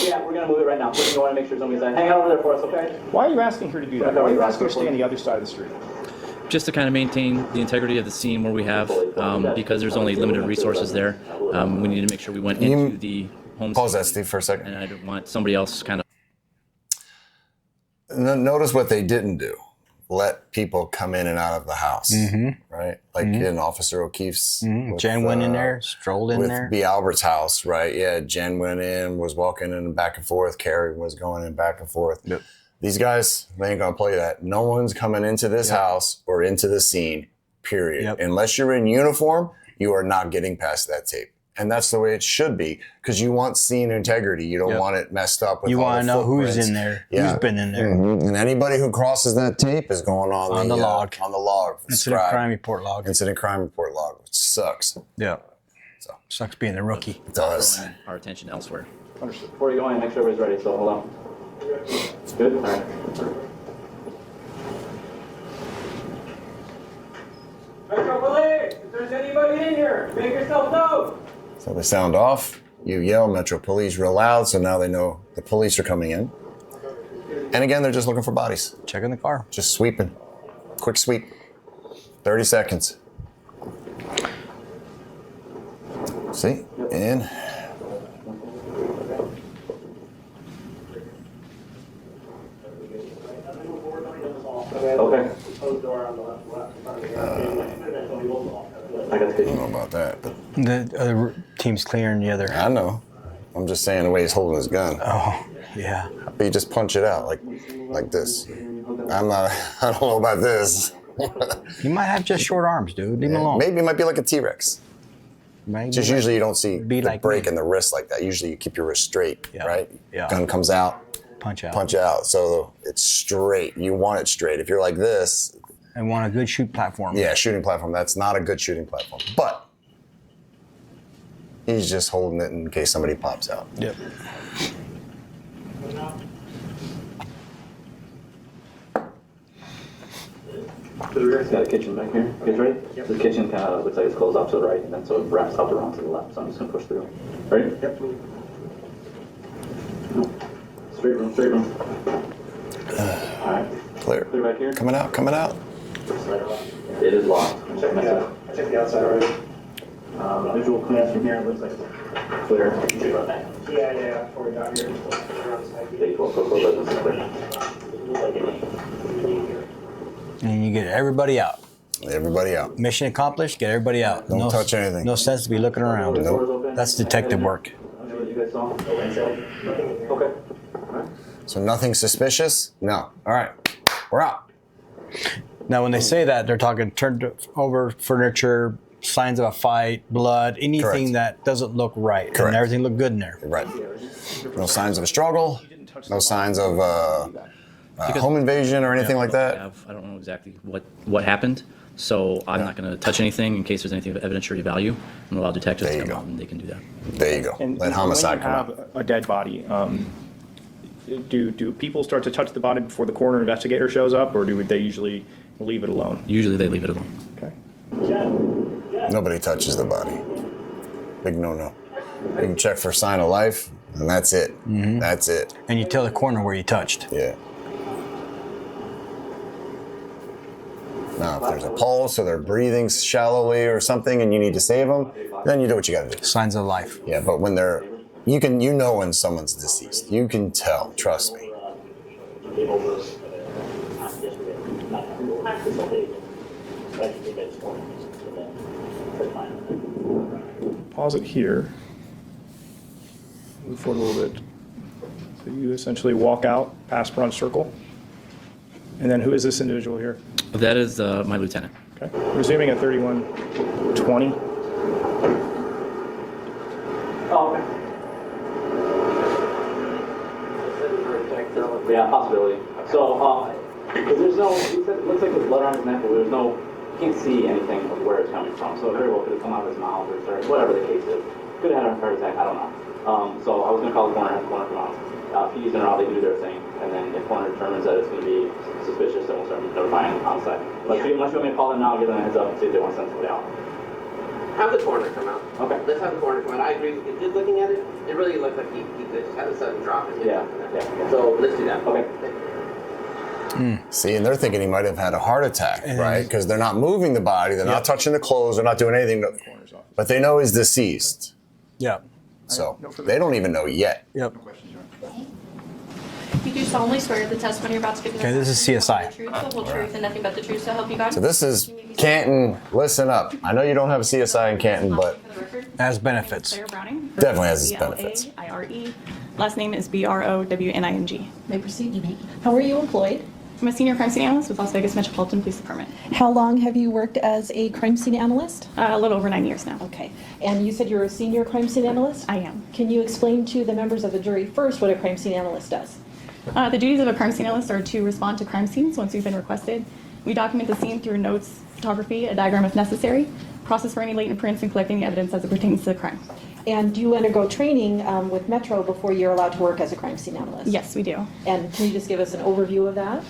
Yeah, we're going to move it right now. We want to make sure somebody's like, hang out over there for us, okay? Why are you asking her to do that? Why are you asking her to stay on the other side of the street? Just to kind of maintain the integrity of the scene where we have, because there's only limited resources there, we need to make sure we went into the home. Pause that, Steve, for a second. And I don't want somebody else kind of. Notice what they didn't do. Let people come in and out of the house, right? Like in Officer O'Keefe's. with, Jen went in there, strolled in with there. B. Albert's house, right? Yeah, Jen went in, was walking in back and forth. Carrie was going in back and forth. Yep. These guys, they ain't gonna play that. No one's coming into this house or into the scene, period. Yep. Unless you're in uniform, you are not getting past that tape. And that's the way it should be, because you want scene integrity. You don't want it messed up with You all want to the know who's footprints. in there, Yeah. who's been in there. And anybody who crosses that tape is going on the log. On the log. Incident Scribe. crime report log. Incident crime report log, which sucks. Yeah. Sucks being the rookie. It does. Our attention elsewhere. Understood. Before you go in, make sure everybody's ready, so hold on. Good? All right. Metro Police, if there's anybody in here, make yourself known. So they sound off. You yell Metro Police real loud, so now they know the police are coming in. And again, they're just looking for bodies. Checking the car. Just sweeping. Quick sweep. 30 seconds. See? In. Okay. I got the I don't know about that, but The other team's clearing the other. I know. I'm just saying the way he's holding his gun. Oh, yeah. But you just punch it out like this. I don't know about this. You might have just short arms, dude. Leave him alone. Maybe it might be like a T-Rex. Maybe Just usually you don't see the like break me. in the wrist like that. Usually you keep your wrist straight, right? Yeah. Gun comes out, punch out. punch out. So it's straight. You want it straight. If you're like this, And want a good shoot platform. yeah, shooting platform. That's not a good shooting platform. But he's just holding it in case somebody pops out. Yep. It's got a kitchen back here. You guys ready? Yep. The kitchen kind of looks like it's closed off to the right, and then so it wraps up around to the left. So I'm just going to push through. Ready? Yep. Straight room, straight room. All right. Clear. Clear back here. Coming out, coming out. It is locked. Check the outside already. Visual clearance from here. It looks like clear. Yeah, before we got here. And you get everybody out. Everybody out. Mission accomplished. Get everybody out. Don't touch anything. No sense to be looking around. Nope. That's detective work. You guys saw? Okay. So nothing suspicious? No. All right. We're out. Now, when they say that, they're talking turned over furniture, signs of a fight, blood, anything that doesn't look right. Correct. And everything looked good in there. Right. No signs of a struggle. No signs of home invasion or anything like that. I don't know exactly what happened, so I'm not going to touch anything in case there's anything of evidentiary value. I'm going to allow detectives to come out and they can do that. There you go. And Let homicide when you come have out. a dead body, do people start to touch the body before the coroner investigator shows up, or do they usually leave it alone? Usually they leave it alone. Okay. Nobody touches the body. Big no-no. You can check for sign of life. And that's it. That's it. And you tell the coroner where you touched. Yeah. Now, if there's a pulse or they're breathing shallowly or something and you need to save them, then you do what you got to do. Signs of life. Yeah, but when they're, you know when someone's deceased. You can tell, trust me. Pause it here. Move forward a little bit. So you essentially walk out past Bronze Circle. And then who is this individual here? That is my lieutenant. Okay. Resuming at 3120. Oh, okay. Yeah, possibility. So, because there's no, it looks like there's blood on his neck, but there's no, you can't see anything of where it's coming from. So it very well could have come out of his mouth or whatever the case is. Could have had a heart attack, I don't know. So I was going to call the coroner, have the coroner come out. PD's in or out, they do their thing. And then if coroner determines that it's going to be suspicious, then we'll start notifying on site. Unless you want me to call them now, give them a heads up and see if they want to send somebody out. Have the coroner come out. Okay. Let's have the coroner come out. I agree with you. Just looking at it, it really looked like he just had a sudden drop in his Yeah. So let's do that. Okay. See, and they're thinking he might have had a heart attack, right? Because they're not moving the body, they're not touching the clothes, they're not doing anything. But they know he's deceased. Yeah. So they don't even know yet. Yep. You do solemnly swear the testimony you're about to give in Okay, this is CSI. the truth, the whole truth, and nothing but the truth, so help you God. So this is Canton. Listen up. I know you don't have a CSI in Canton, but Has benefits. Claire Browning. definitely has its benefits. B-L-A-I-R-E. Last name is B-R-O-W-N-I-N-G. May proceed. How are you employed? I'm a senior crime scene analyst with Las Vegas Metropolitan Police Department. How long have you worked as a crime scene analyst? A little over 9 years now. Okay. And you said you're a senior crime scene analyst? I am. Can you explain to the members of the jury first what a crime scene analyst does? The duties of a crime scene analyst are to respond to crime scenes once we've been requested. We document the scene through notes, photography, a diagram if necessary, process for any latent prints, and collect any evidence as it pertains to the crime. And do you undergo training with Metro before you're allowed to work as a crime scene analyst? Yes, we do. And can you just give us an overview of that?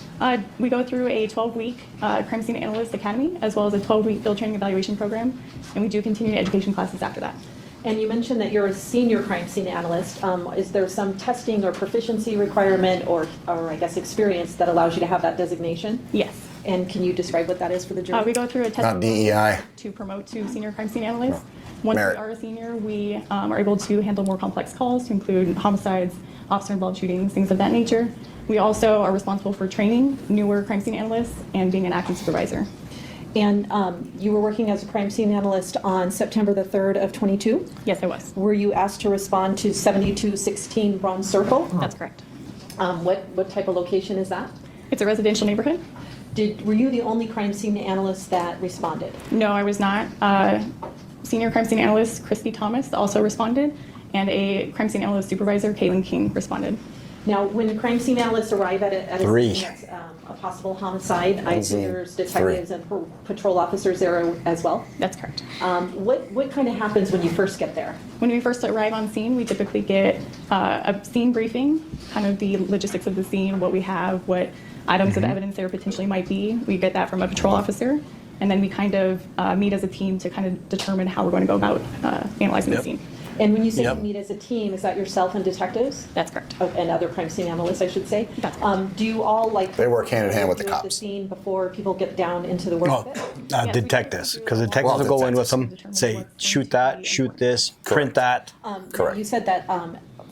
We go through a 12-week crime scene analyst academy, as well as a 12-week field training evaluation program, and we do continuing education classes after that. And you mentioned that you're a senior crime scene analyst. Is there some testing or proficiency requirement or I guess experience that allows you to have that designation? Yes. And can you describe what that is for the jury? We go through a testing Not DEI. to promote to senior crime scene analysts. Once Merit. we are a senior, we are able to handle more complex calls to include homicides, officer-involved shootings, things of that nature. We also are responsible for training newer crime scene analysts and being an acting supervisor. And you were working as a crime scene analyst on September the 3rd of 22? Yes, I was. Were you asked to respond to 7216 Bronze Circle? That's correct. What type of location is that? It's a residential neighborhood. Were you the only crime scene analyst that responded? No, I was not. Senior crime scene analyst Christy Thomas also responded, and a crime scene analyst supervisor, Kaylin King, responded. Now, when crime scene analysts arrive at a Three. scene that's a possible homicide, I assume there's detectives and patrol officers there as well? That's correct. What kind of happens when you first get there? When we first arrive on scene, we typically get a scene briefing, kind of the logistics of the scene, what we have, what items of evidence there potentially might be. We get that from a patrol officer, and then we kind of meet as a team to kind of determine how we're going to go about analyzing the scene. And when you say you meet as a team, is that yourself and detectives? That's correct. Oh, and other crime scene analysts, I should say. That's correct. Do you all They work hand in hand with the the cops. scene before people get down into the work of it? Detectives, because detectives will go in with them, say, shoot that, shoot this, print that. Correct. You said that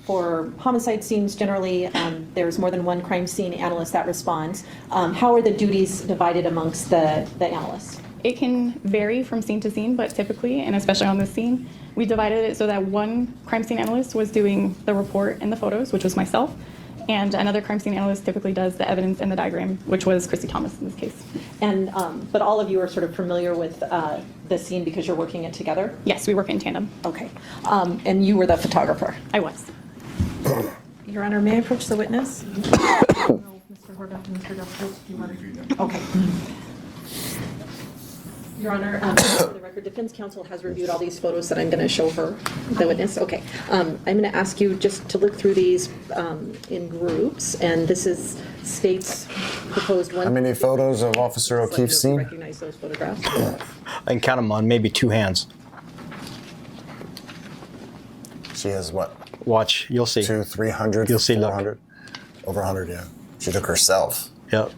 for homicide scenes, generally, there's more than one crime scene analyst that responds. How are the duties divided amongst the analysts? It can vary from scene to scene, but typically, and especially on this scene, we divided it so that one crime scene analyst was doing the report and the photos, which was myself, and another crime scene analyst typically does the evidence and the diagram, which was Christy Thomas in this case. And but all of you are sort of familiar with the scene because you're working it together? Yes, we work in tandem. Okay. And you were the photographer? I was. Your Honor, may I approach the witness? Okay. Your Honor, for the record, defense counsel has reviewed all these photos that I'm going to show her, the witness. Okay. I'm going to ask you just to look through these in groups, and this is state's proposed one. How many photos of Officer O'Keefe's seen? Recognize those photographs. I can count them on maybe 2 hands. She has what? Watch, you'll see. 200, 300, You'll see, 400. Over 100, yeah. She took herself. Yep.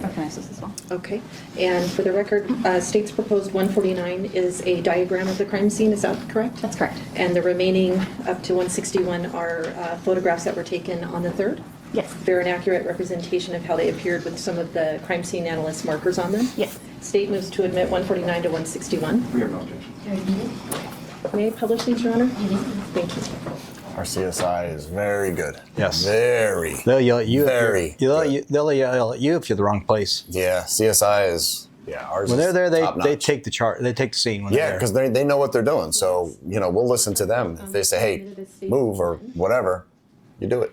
Recognize this as well. Okay, and for the record, state's proposed 149 is a diagram of the crime scene, is that correct? That's correct. And the remaining up to 161 are photographs that were taken on the 3rd? Yes. Fair and accurate representation of how they appeared with some of the crime scene analyst markers on them? Yes. State moves to admit 149 to 161. We have no objection. May I publish these, Your Honor? Thank you. Our CSI is very good. Yes. Very. They'll yell at you. Very. They'll yell at you if you're the wrong place. Yeah, CSI is, ours When is they're there, top they notch. take the chart. They take the scene. When Yeah, they're because they know what they're doing. So, we'll listen to them. If they say, hey, move or whatever, you do it.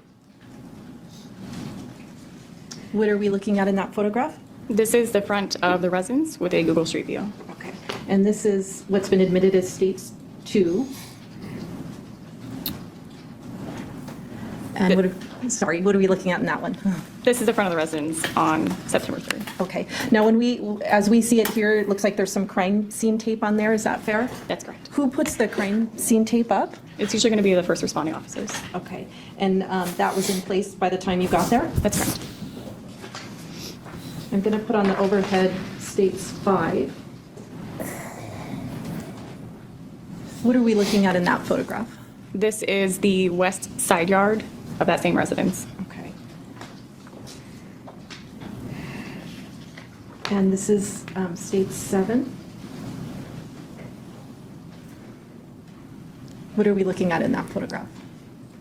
What are we looking at in that photograph? This is the front of the residence with a Google Street View. Okay. And this is what's been admitted as States 2. And what are we looking at in that one? This is the front of the residence on September 3rd. Okay. Now, as we see it here, it looks like there's some crime scene tape on there. Is that fair? That's correct. Who puts the crime scene tape up? It's usually going to be the first responding officers. Okay. And that was in place by the time you got there? That's correct. I'm going to put on the overhead States 5. What are we looking at in that photograph? This is the west side yard of that same residence. Okay. And this is State 7. What are we looking at in that photograph?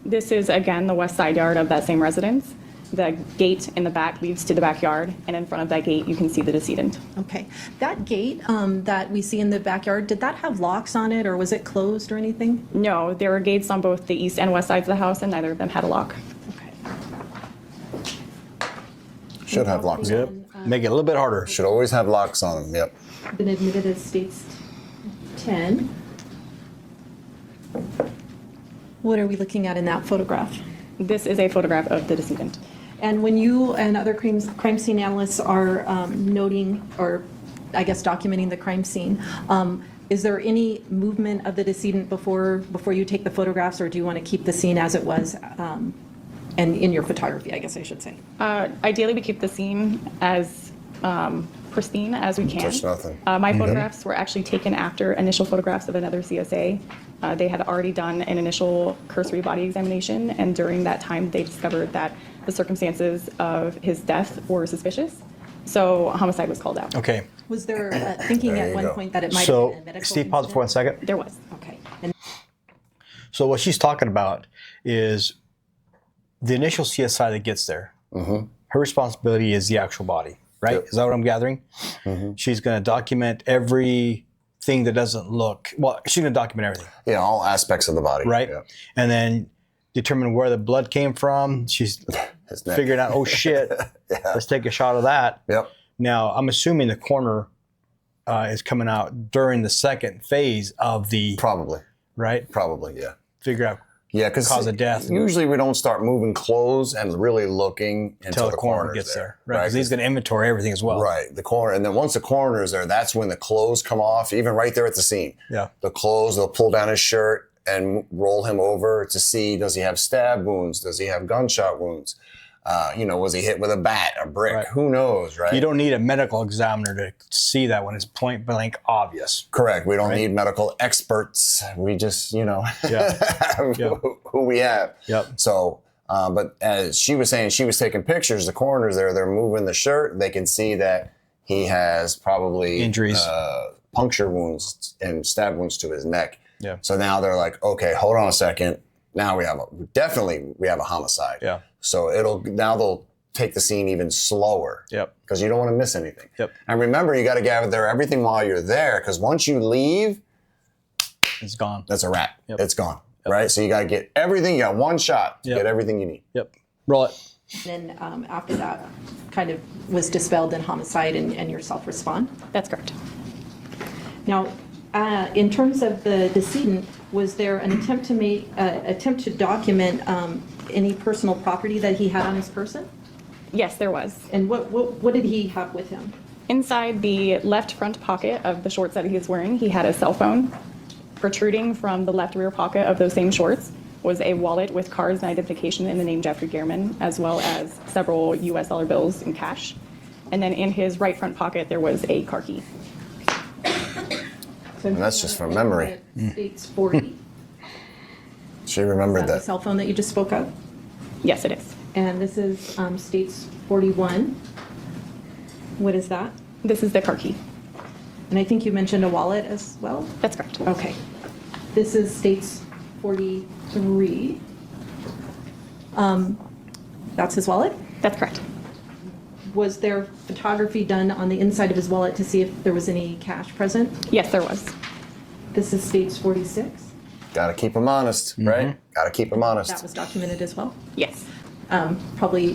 This is, again, the west side yard of that same residence. The gate in the back leads to the backyard, and in front of that gate, you can see the decedent. Okay. That gate that we see in the backyard, did that have locks on it, or was it closed or anything? No, there were gates on both the east and west sides of the house, and neither of them had a lock. Okay. Should have locks. Yep. Make it a little bit harder. Should always have locks on them. Yep. Been admitted as States 10. What are we looking at in that photograph? This is a photograph of the decedent. And when you and other crime scene analysts are noting, or I guess documenting the crime scene, is there any movement of the decedent before you take the photographs, or do you want to keep the scene as it was, and in your photography, I guess I should say? Ideally, we keep the scene as pristine as we can. Touch nothing. My photographs were actually taken after initial photographs of another CSA. They had already done an initial cursory body examination, and during that time, they discovered that the circumstances of his death were suspicious. So homicide was called out. Okay. Was there thinking There at you one go. point that it might have So, been a medical Steve, pause for 1 incident? second. There was. Okay. And So what she's talking about is the initial CSI that gets there. Mm-hmm. Her responsibility is the actual body, right? Yep. Is that what I'm gathering? Mm-hmm. She's going to document everything that doesn't look, well, she's going to document everything, Yeah, all aspects of the body. right? Yeah. And then determine where the blood came from. She's His neck. figuring out, oh shit, Yeah. let's take a shot of that. Yep. Now, I'm assuming the coroner is coming out during the second phase of the, Probably. right? Probably, yeah. Figure out Yeah, because cause of death. Usually we don't start moving clothes and really looking until the coroner gets there. Right, because he's going to inventory everything as well. Right, the coroner, and then once the coroner is there, that's when the clothes come off, even right there at the scene. Yeah. The clothes, they'll pull down his shirt and roll him over to see, does he have stab wounds? Does he have gunshot wounds? Was he hit with a bat, a brick? Right. Who knows, right? You don't need a medical examiner to see that when it's point blank obvious. Correct. We don't Right. need medical experts. We just, Yeah. have Yeah. who we have. Yep. So, but as she was saying, she was taking pictures. The coroner's there. They're moving the shirt. They can see that he has probably Injuries. puncture wounds and stab wounds to his neck. Yeah. So now they're like, okay, hold on a second. Now we have a homicide. Yeah. So now they'll take the scene even slower. Yep. Because you don't want to miss anything. Yep. And remember, you got to gather everything while you're there, because once you leave, It's gone. that's a wrap. Yep. It's gone. Right? So you got to get everything. You got one shot to Yep. get everything you need. Yep. Roll it. then after that, kind of was dispelled in homicide and yourself respond? That's correct. Now, in terms of the decedent, was there an attempt to document any personal property that he had on his person? Yes, there was. And what did he have with him? Inside the left front pocket of the shorts that he was wearing, he had a cell phone. Protruding from the left rear pocket of those same shorts was a wallet with cards and identification in the name Jeffrey Gehrman, as well as several US dollar bills in cash. And then in his right front pocket, there was a car key. And that's just from memory. States 40. She remembered The that. cell phone that you just spoke of? Yes, it is. And this is states 41. What is that? This is the car key. And I think you mentioned a wallet as well? That's correct. Okay. This is states 43. That's his wallet? That's correct. Was there photography done on the inside of his wallet to see if there was any cash present? Yes, there was. This is states 46. Gotta keep them honest, right? Gotta keep them honest. That was documented as well? Yes. Probably,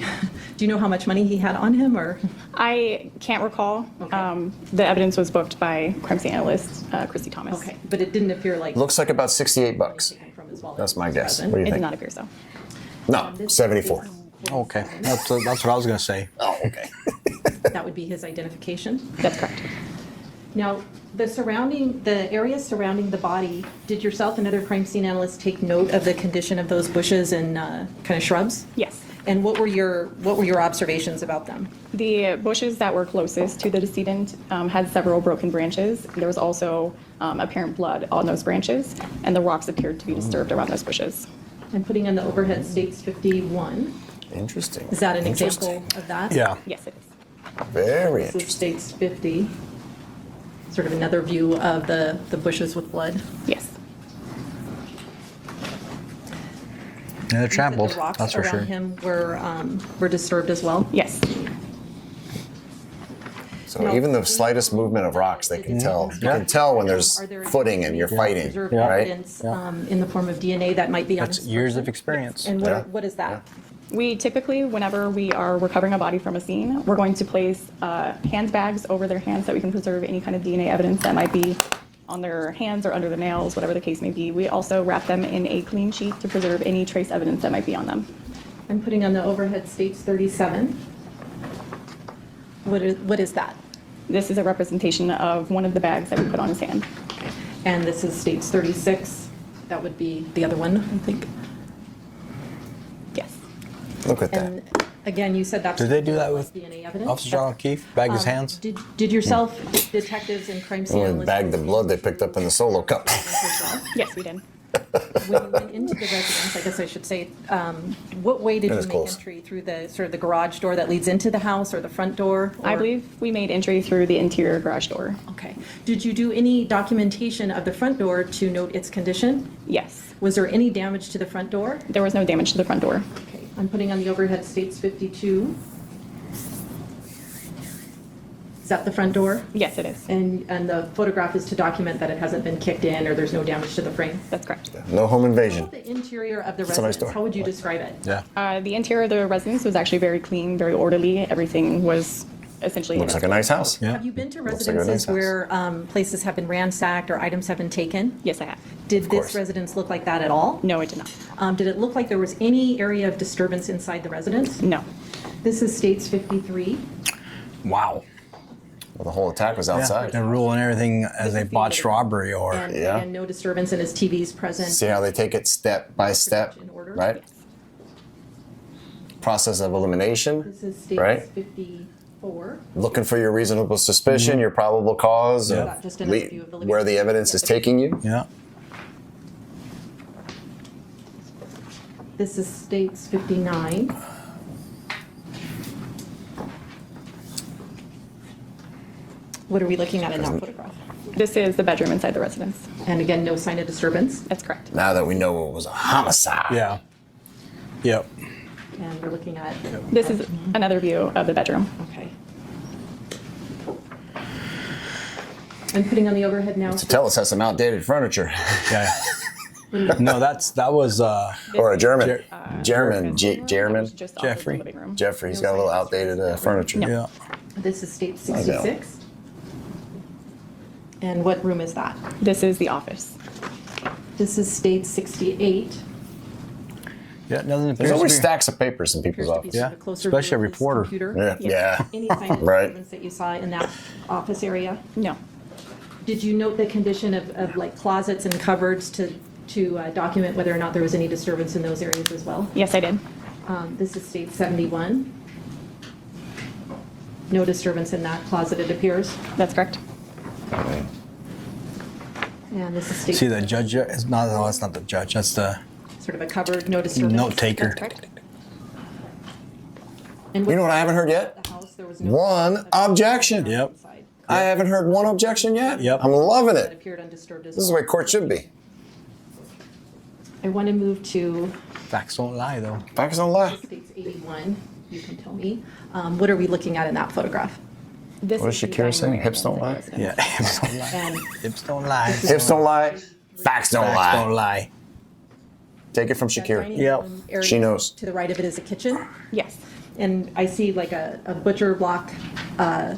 do you know how much money he had on him, or? I can't recall. The evidence was booked by crime scene analyst Christy Thomas. Okay, but it didn't appear like. Looks like about $68. That's my guess. What do you It think? did not appear so. No, 74. Okay, that's what I was gonna say. Oh, okay. That would be his identification? That's correct. Now, the area surrounding the body, did yourself and other crime scene analysts take note of the condition of those bushes and kind of shrubs? Yes. And what were your observations about them? The bushes that were closest to the decedent had several broken branches. There was also apparent blood on those branches, and the rocks appeared to be disturbed around those bushes. I'm putting on the overhead states 51. Interesting. Is that an example of that? Yeah. Yes, it is. Very This is interesting. states 50. Sort of another view of the bushes with blood. Yes. And they're trampled. The rocks That's for around sure. him were disturbed as well? Yes. So even the slightest movement of rocks, they can tell. You can tell when there's Are there footing and you're fighting, preserved right? evidence in the form of DNA that might be on That's this years person? of experience. And Yeah. what is that? We typically, whenever we are recovering a body from a scene, we're going to place handbags over their hands so that we can preserve any kind of DNA evidence that might be on their hands or under the nails, whatever the case may be. We also wrap them in a clean sheet to preserve any trace evidence that might be on them. I'm putting on the overhead states 37. What is that? This is a representation of one of the bags that we put on his hand. And this is states 36. That would be the other one, I think. Yes. Look at that. And again, you said that's. Did they do that with DNA evidence? Officer John O'Keefe? Bag his hands? Did yourself, detectives and crime scene Well, analysts? bag the blood they picked up in the solo cup. Yes, we did. When you went into the residence, I guess I should say, what way did That you is make close. entry? Through the sort of the garage door that leads into the house or the front door? I or- believe we made entry through the interior garage door. Okay. Did you do any documentation of the front door to note its condition? Yes. Was there any damage to the front door? There was no damage to the front door. Okay. I'm putting on the overhead states 52. Is that the front door? Yes, it is. And the photograph is to document that it hasn't been kicked in or there's no damage to the frame? That's correct. No home invasion. The interior of the It's a nice residence, door. how would you describe it? Yeah. The interior of the residence was actually very clean, very orderly. Everything was essentially. Looks like a nice house. Yeah. Have you been to Looks like a nice residences house. where places have been ransacked or items have been taken? Yes, I have. Did course. this residence look like that at all? No, it did not. Did it look like there was any area of disturbance inside the residence? No. This is states 53. Wow. Well, the whole attack was outside. They're ruling everything as a botched robbery or. And Yeah. again, no disturbance and his TV's present. See how they take it step by step, In order. right? Process of elimination, This is states right? 54. Looking for your reasonable suspicion, your probable cause, Yeah. of Just another view of the living where the room. evidence is Yeah. taking you. Yeah. This is states 59. What are we looking at in that photograph? This is the bedroom inside the residence. And again, no sign of disturbance. That's correct. Now that we know it was a homicide. Yeah. Yep. And we're looking at, This is another view of the bedroom. okay. I'm putting on the overhead now. To tell us has some outdated furniture. Yeah. No, that was Or a German. German. German. Just off of the Jeffrey. living room. Jeffrey, he's got a little outdated furniture. No. yeah. This is state I know. 66. And what room is that? This is the office. This is state 68. Yeah, nothing appears There's to always be. stacks of papers in people's Appears to be offices. sort Yeah, of closer especially a view of his reporter. computer. Yeah. Yes. Yeah. Any sign of Right. disturbance that you saw in that office area? No. Did you note the condition of like closets and cupboards to document whether or not there was any disturbance in those areas as well? Yes, I did. This is state 71. No disturbance in that closet, it appears. That's correct. And this is state. See the judge? It's not. No, it's not the judge. That's the Sort of a cupboard, no disturbance. note taker. That's correct. And You know what I haven't heard yet? the house, there was no One objection. Yep. I haven't heard one objection yet. Yep. I'm loving that it. appeared undisturbed as This is well. the way court should be. I want to move to Facts don't lie, though. Facts don't lie. states 81. You can tell me. What are we looking at in that photograph? This What is the Shakira dining saying? room Hips don't lie? Yeah, hips don't lie. And Hips don't lie. Hips don't lie. Facts don't Facts lie. don't lie. Take it from that Shakira. dining Yep. room area She knows. To the right of it is a kitchen. Yes. And I see like a butcher block on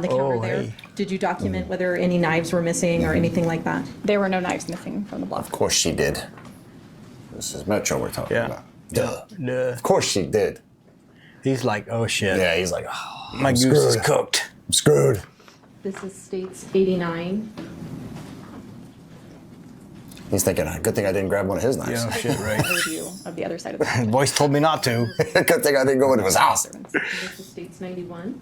the counter Oh, there. hey. Did you document whether any knives were missing or anything like that? There were no knives missing from the block. Of course she did. This is Metro we're talking Yeah. about. Duh. Duh. Of course she did. He's like, oh shit. Yeah, he's like, oh, My I'm goose is screwed. cooked. I'm screwed. This is states 89. He's thinking, good thing I didn't grab one of his knives. Yeah, shit, right. Review of the other side of the Voice told me not to. Good thing I didn't go into his house. This is states 91.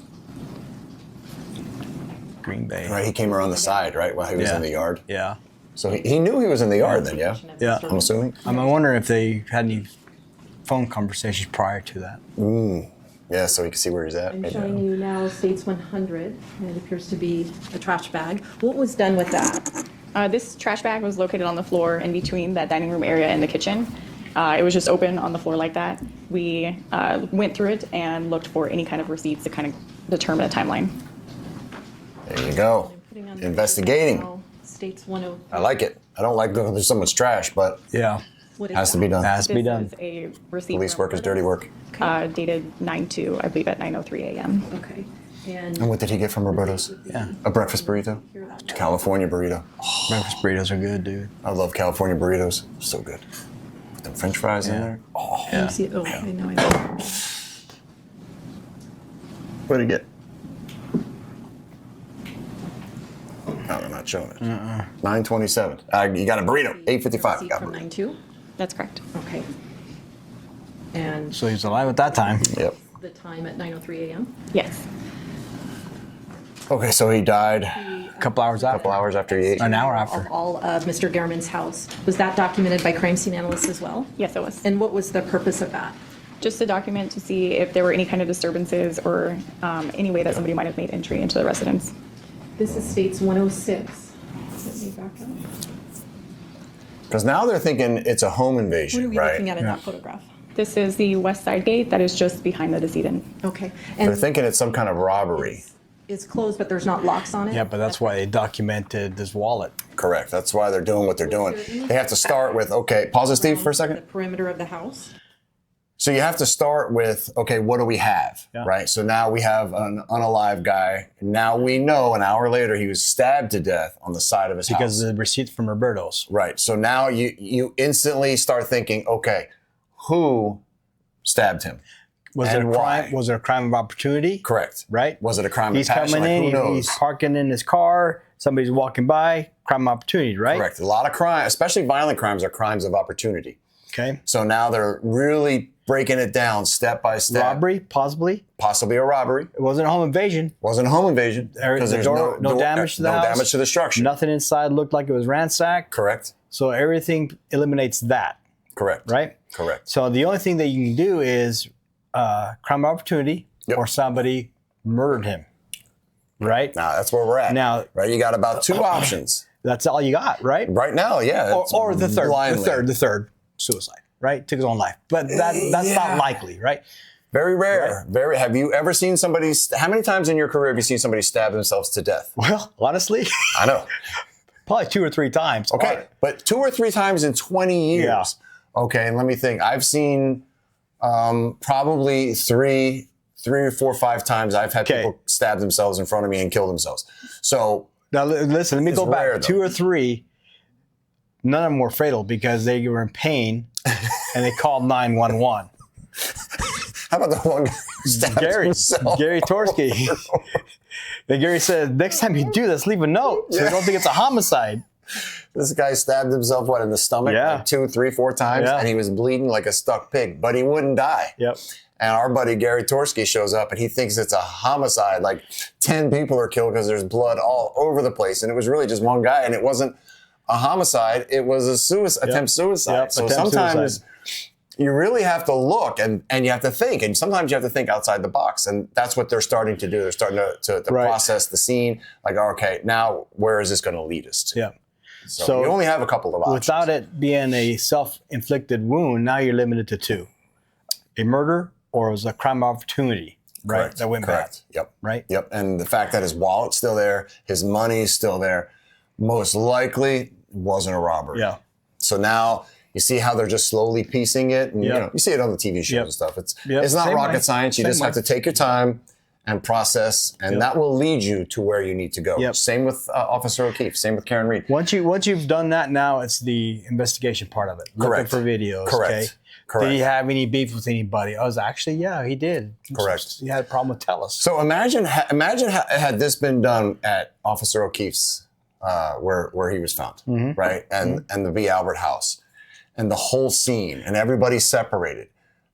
Green Bay. Right, he came around the side, right, while he was Yeah. in the yard. Yeah. So he knew he was in the yard then, yeah? Yeah. I'm assuming. I'm wondering if they had any phone conversations prior to that. Yeah, so he could see where he's at. I'm maybe. showing you now states 100. And it appears to be a trash bag. What was done with that? This trash bag was located on the floor in between that dining room area and the kitchen. It was just open on the floor like that. We went through it and looked for any kind of receipts to kind of determine a timeline. There you go. Putting on the Investigating. now, States 103. I like it. I don't like looking through someone's trash, but Yeah. What is has to that? be done. Has to be This done. is a receipt Police from work is dirty work. dated 9/2, I believe at 9:03 a.m. Okay. And And what did he get from Roberto's? Yeah. A breakfast burrito? California burrito. Breakfast burritos are good, dude. I love California burritos. So good. Put them french fries in Yeah. there. can you see it? Oh, I know. I know. What did he get? No, they're not showing it. 927. You got a burrito. 855. Receipt Got a from burrito. 92. That's correct. Okay. And So he's alive at that time. Yep. the time at 9:03 a.m. Yes. Okay, so he died A couple hours after. couple hours after he ate. An hour after. Of all of Mr. Gehrman's house. Was that documented by crime scene analysts as well? Yes, it was. And what was the purpose of that? Just to document to see if there were any kind of disturbances or any way that somebody might have made entry into the residence. This is states 106. Let me back up. Because now they're thinking it's a home What invasion, are we right? looking at in that photograph? This is the west side gate that is just behind the decedent. Okay. They're And thinking it's some kind of robbery. it's closed, but there's not locks on it? Yeah, but that's why they documented this wallet. Correct. That's why they're doing what they're doing. They have to start with, okay, pause it, Steve, for a The second. perimeter of the house? So you have to start with, okay, what do we have, Yeah. right? So now we have an unalive guy. Now we know an hour later he was stabbed to death on the side of his Because house. of the receipt from Roberto's. Right. So now you instantly start thinking, okay, who stabbed him? Was And it a why? crime? Was it a crime of opportunity? Correct. Right? Was it a crime He's of passion? coming Like, in, who knows? he's parking in his car, somebody's walking by, crime of opportunity, right? Correct. A lot of crime, especially violent crimes, are crimes of opportunity. Okay. So now they're really breaking it down step by step. Robbery, possibly. Possibly a robbery. It wasn't a home invasion. Wasn't a home invasion. Because The there's door, no damage to the no house. damage to the structure. Nothing inside looked like it was ransacked. Correct. So everything eliminates that, Correct. right? Correct. So the only thing that you can do is crime of opportunity or somebody murdered him, right? Now that's where we're at. Now, right, you got about two options. That's all you got, right? Right now, yeah. Or the third, blindly. the third suicide, right? Took his own life, but that's Yeah. not likely, right? Very rare. Very. Have you ever seen somebody? How many times in your career have you seen somebody stab themselves to death? Well, honestly, I know. probably 2 or 3 times. Okay, but 2 or 3 times in 20 years. Yeah. Okay, and let me think. I've seen probably 3 or 4 or 5 times I've had people stab themselves in front of me and kill themselves. So Now listen, let me it's go back. rare, though. 2 or 3, none of them were fatal because they were in pain and they called 911. How about the one guy who stabbed himself? Gary Torsky. And Gary said, next time you do this, leave a note so you don't think it's a homicide. This guy stabbed himself, in the stomach like 2, 3, 4 times, and he was bleeding like a stuck pig, but he wouldn't die. Yep. And our buddy Gary Torsky shows up, and he thinks it's a homicide. Like 10 people are killed because there's blood all over the place, and it was really just one guy, and it wasn't a homicide. It was a attempt suicide. So sometimes you really have to look, and you have to think, and sometimes you have to think outside the box, and that's what they're starting to do. They're starting to process the scene. Like, okay, now where is this going to lead us to? Yeah. So you only have a couple of options. Without it being a self-inflicted wound, now you're limited to 2. A murder or it was a crime of opportunity, right? Correct. That went bad. Yep. Right? Yep. And the fact that his wallet's still there, his money's still there, most likely wasn't a robbery. Yeah. So now you see how they're just slowly piecing it. And, you see it on the TV shows and stuff. It's not Same rocket way. science. You Same just way. have to take your time and process, and that will lead you to where you need to go. Yep. Same with Officer O'Keefe. Same with Karen Reed. Once you've done that, now it's the investigation part of it. Correct. Looking for videos. Correct. Okay? Correct. Did he have any beef with anybody? I was actually, he did. Correct. He had a problem with Tellus. So imagine had this been done at Officer O'Keefe's, where he was found, right, and the B. Albert house, and the whole scene, and everybody's separated.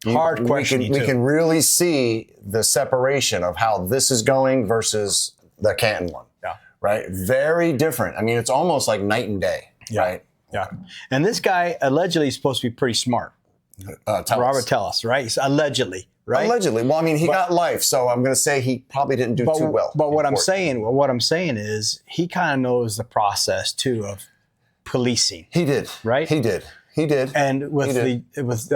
Hard questioning, we too. can really see the separation of how this is going versus the Canton one. Yeah. Right? Very different. I mean, it's almost like night and day. Yeah. Right? Yeah. And this guy allegedly is supposed to be pretty smart. Tellus. Robert Tellus, right? He's allegedly, right? Allegedly. Well, I mean, he got life, so I'm going to say he probably didn't do too well. But what I'm saying is he kind of knows the process too of policing. He did. Right? He did. And with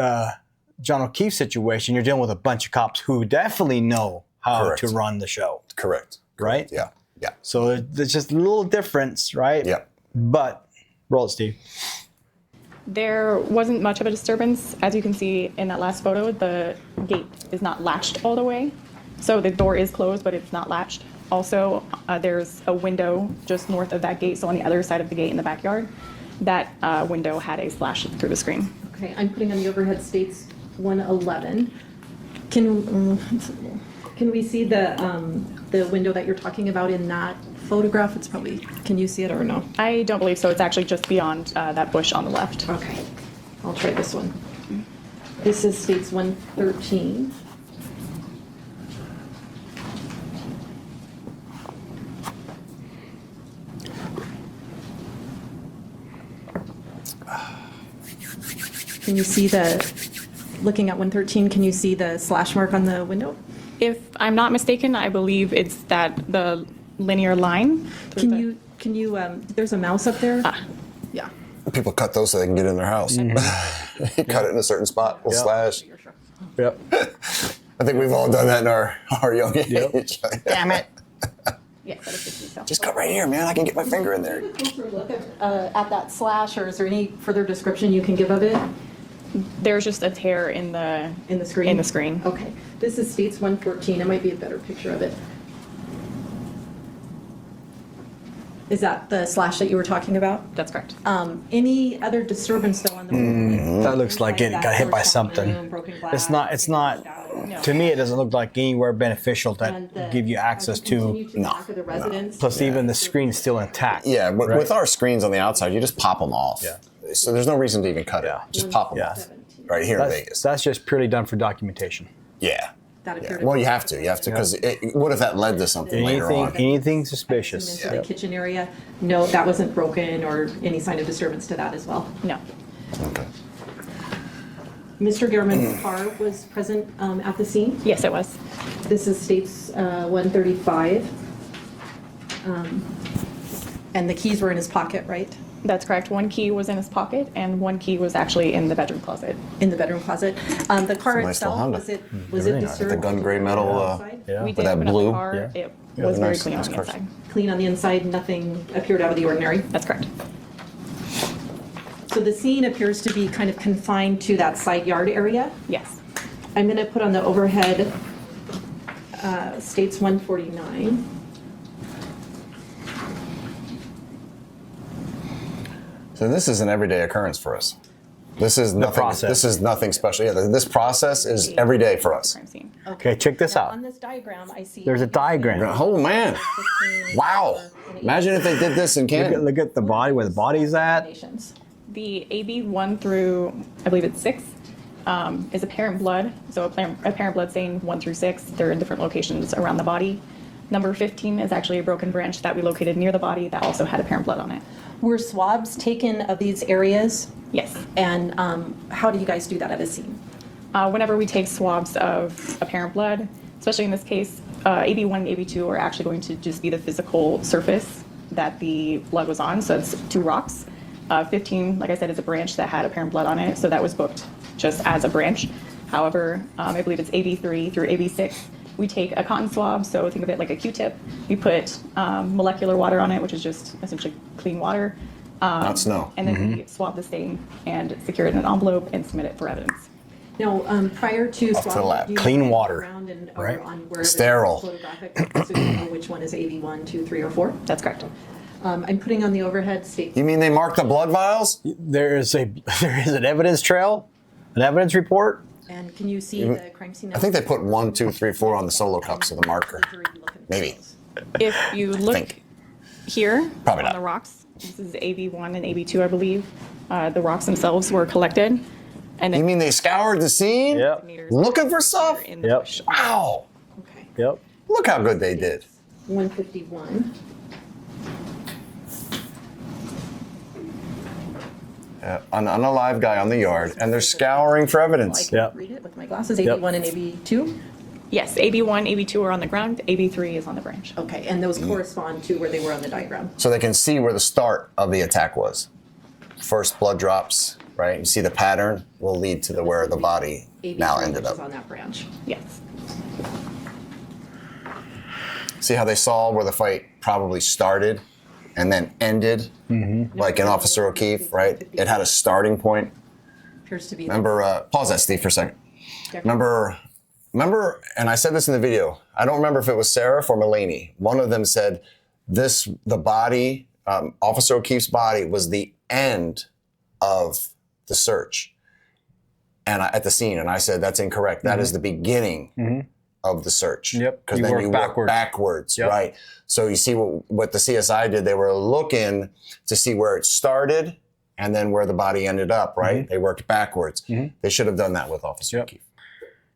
John O'Keefe's situation, you're dealing with a bunch of cops who definitely know how to run the show. Correct. Right? Yeah. Yeah. So there's just a little difference, right? Yeah. But roll it, Steve. There wasn't much of a disturbance. As you can see in that last photo, the gate is not latched all the way. So the door is closed, but it's not latched. Also, there's a window just north of that gate, so on the other side of the gate in the backyard. That window had a slash through the screen. Okay, I'm putting on the overhead states 111. Can we see the window that you're talking about in that photograph? It's probably, can you see it or no? I don't believe so. It's actually just beyond that bush on the left. Okay, I'll try this one. This is states 113. Can you see looking at 113, can you see the slash mark on the window? If I'm not mistaken, I believe it's the linear line. Can you, there's a mouse up there? Yeah. People cut those so they can get in their house. Cut it in a certain spot, we'll slash. Yep. I think we've all done that in our young age. Damn it. Yes, that is the Just cut right here, man. I can get my finger in there. Look at that slash, or is there any further description you can give of it? There's just a tear in the screen? In the screen. Okay. This is states 114. It might be a better picture of it. Is that the slash that you were talking about? That's correct. Any other disturbance though on the window? That looks like it got hit by something. It's not. To me, it doesn't look like anywhere beneficial to give you access to. No. The residence. Plus, even the screen's still intact. Yeah, with our screens on the outside, you just pop them off. Yeah. So there's no reason to even cut it. Just pop them off. Right here in Vegas. That's just purely done for documentation. Yeah. Yeah. Well, you have to, because what if that led to something later on? Anything suspicious? Into the kitchen area. No, that wasn't broken or any sign of disturbance to that as well. No. Okay. Mr. Gehrman's car was present at the scene? Yes, it was. This is states 135. And the keys were in his pocket, right? That's correct. One key was in his pocket, and one key was actually in the bedroom closet. In the bedroom closet. The car Nice little itself, Honda. was it disturbed? The gun gray metal We with did that open up blue. the car. It was very clean on the inside. Clean on the inside, nothing appeared out of the ordinary? That's correct. So the scene appears to be kind of confined to that side yard area? Yes. I'm going to put on the overhead states 149. So this is an everyday occurrence for us. This is nothing. process. This is nothing special. Yeah, this process is every day for us. Okay, check this Now, out. on this diagram, I see. There's a diagram. Oh man! Wow! Imagine if they did this in Canada. Look at the body, where the body's at. The AB 1 through, I believe it's 6, is apparent blood. So apparent blood stain 1 through 6. They're in different locations around the body. Number 15 is actually a broken branch that we located near the body that also had apparent blood on it. Were swabs taken of these areas? Yes. And how do you guys do that at a scene? Whenever we take swabs of apparent blood, especially in this case, AB1 and AB2 are actually going to just be the physical surface that the blood was on. So it's 2 rocks. 15, like I said, is a branch that had apparent blood on it. So that was booked just as a branch. However, I believe it's AB3 through AB6. We take a cotton swab, so think of it like a Q-tip. We put molecular water on it, which is just essentially clean water. Not snow. And then we swab the stain and secure it in an envelope and submit it for evidence. Now, prior to Up to the swab, lab. do you Clean look water, around and, right? on where Sterile. photographic, so you know which one is AB1, 2, 3, or 4? That's correct. I'm putting on the overhead state. You mean they marked the blood vials? There is an evidence trail, an evidence report. And can you see the crime scene? I think they put 1, 2, 3, 4 on the solo cups of the marker. Maybe. If you look here Probably on not. the rocks, this is AB1 and AB2, I believe. The rocks themselves were collected. And You mean they scoured the scene? Yep. Looking for stuff? in the Yep. bush. Wow. Okay. Yep. Look how good they did. 151. An unalive guy on the yard, and they're scouring for I evidence. can Yep. read it with my glasses. AB1 and AB2. Yes, AB1, AB2 are on the ground. AB3 is on the branch. Okay, and those correspond to where they were on the diagram. So they can see where the start of the attack was. First blood drops, right? You see the pattern will lead to where the body AB3, now ended which is up. on that branch. Yes. See how they saw where the fight probably started and then ended? Like in Officer O'Keefe, right? It had a starting point. Appears to be. Remember, pause that, Steve, for a second. Remember, and I said this in the video, I don't remember if it was Sarah or Mulaney. One of them said the body, Officer O'Keefe's body was the end of the search and at the scene. And I said, that's incorrect. That is the beginning of the search. Yep. Because You then work you backwards. work backwards, Yep. right? So you see what the CSI did, they were looking to see where it started and then where the body ended up, right? They worked backwards. They should have done that with Officer O'Keefe.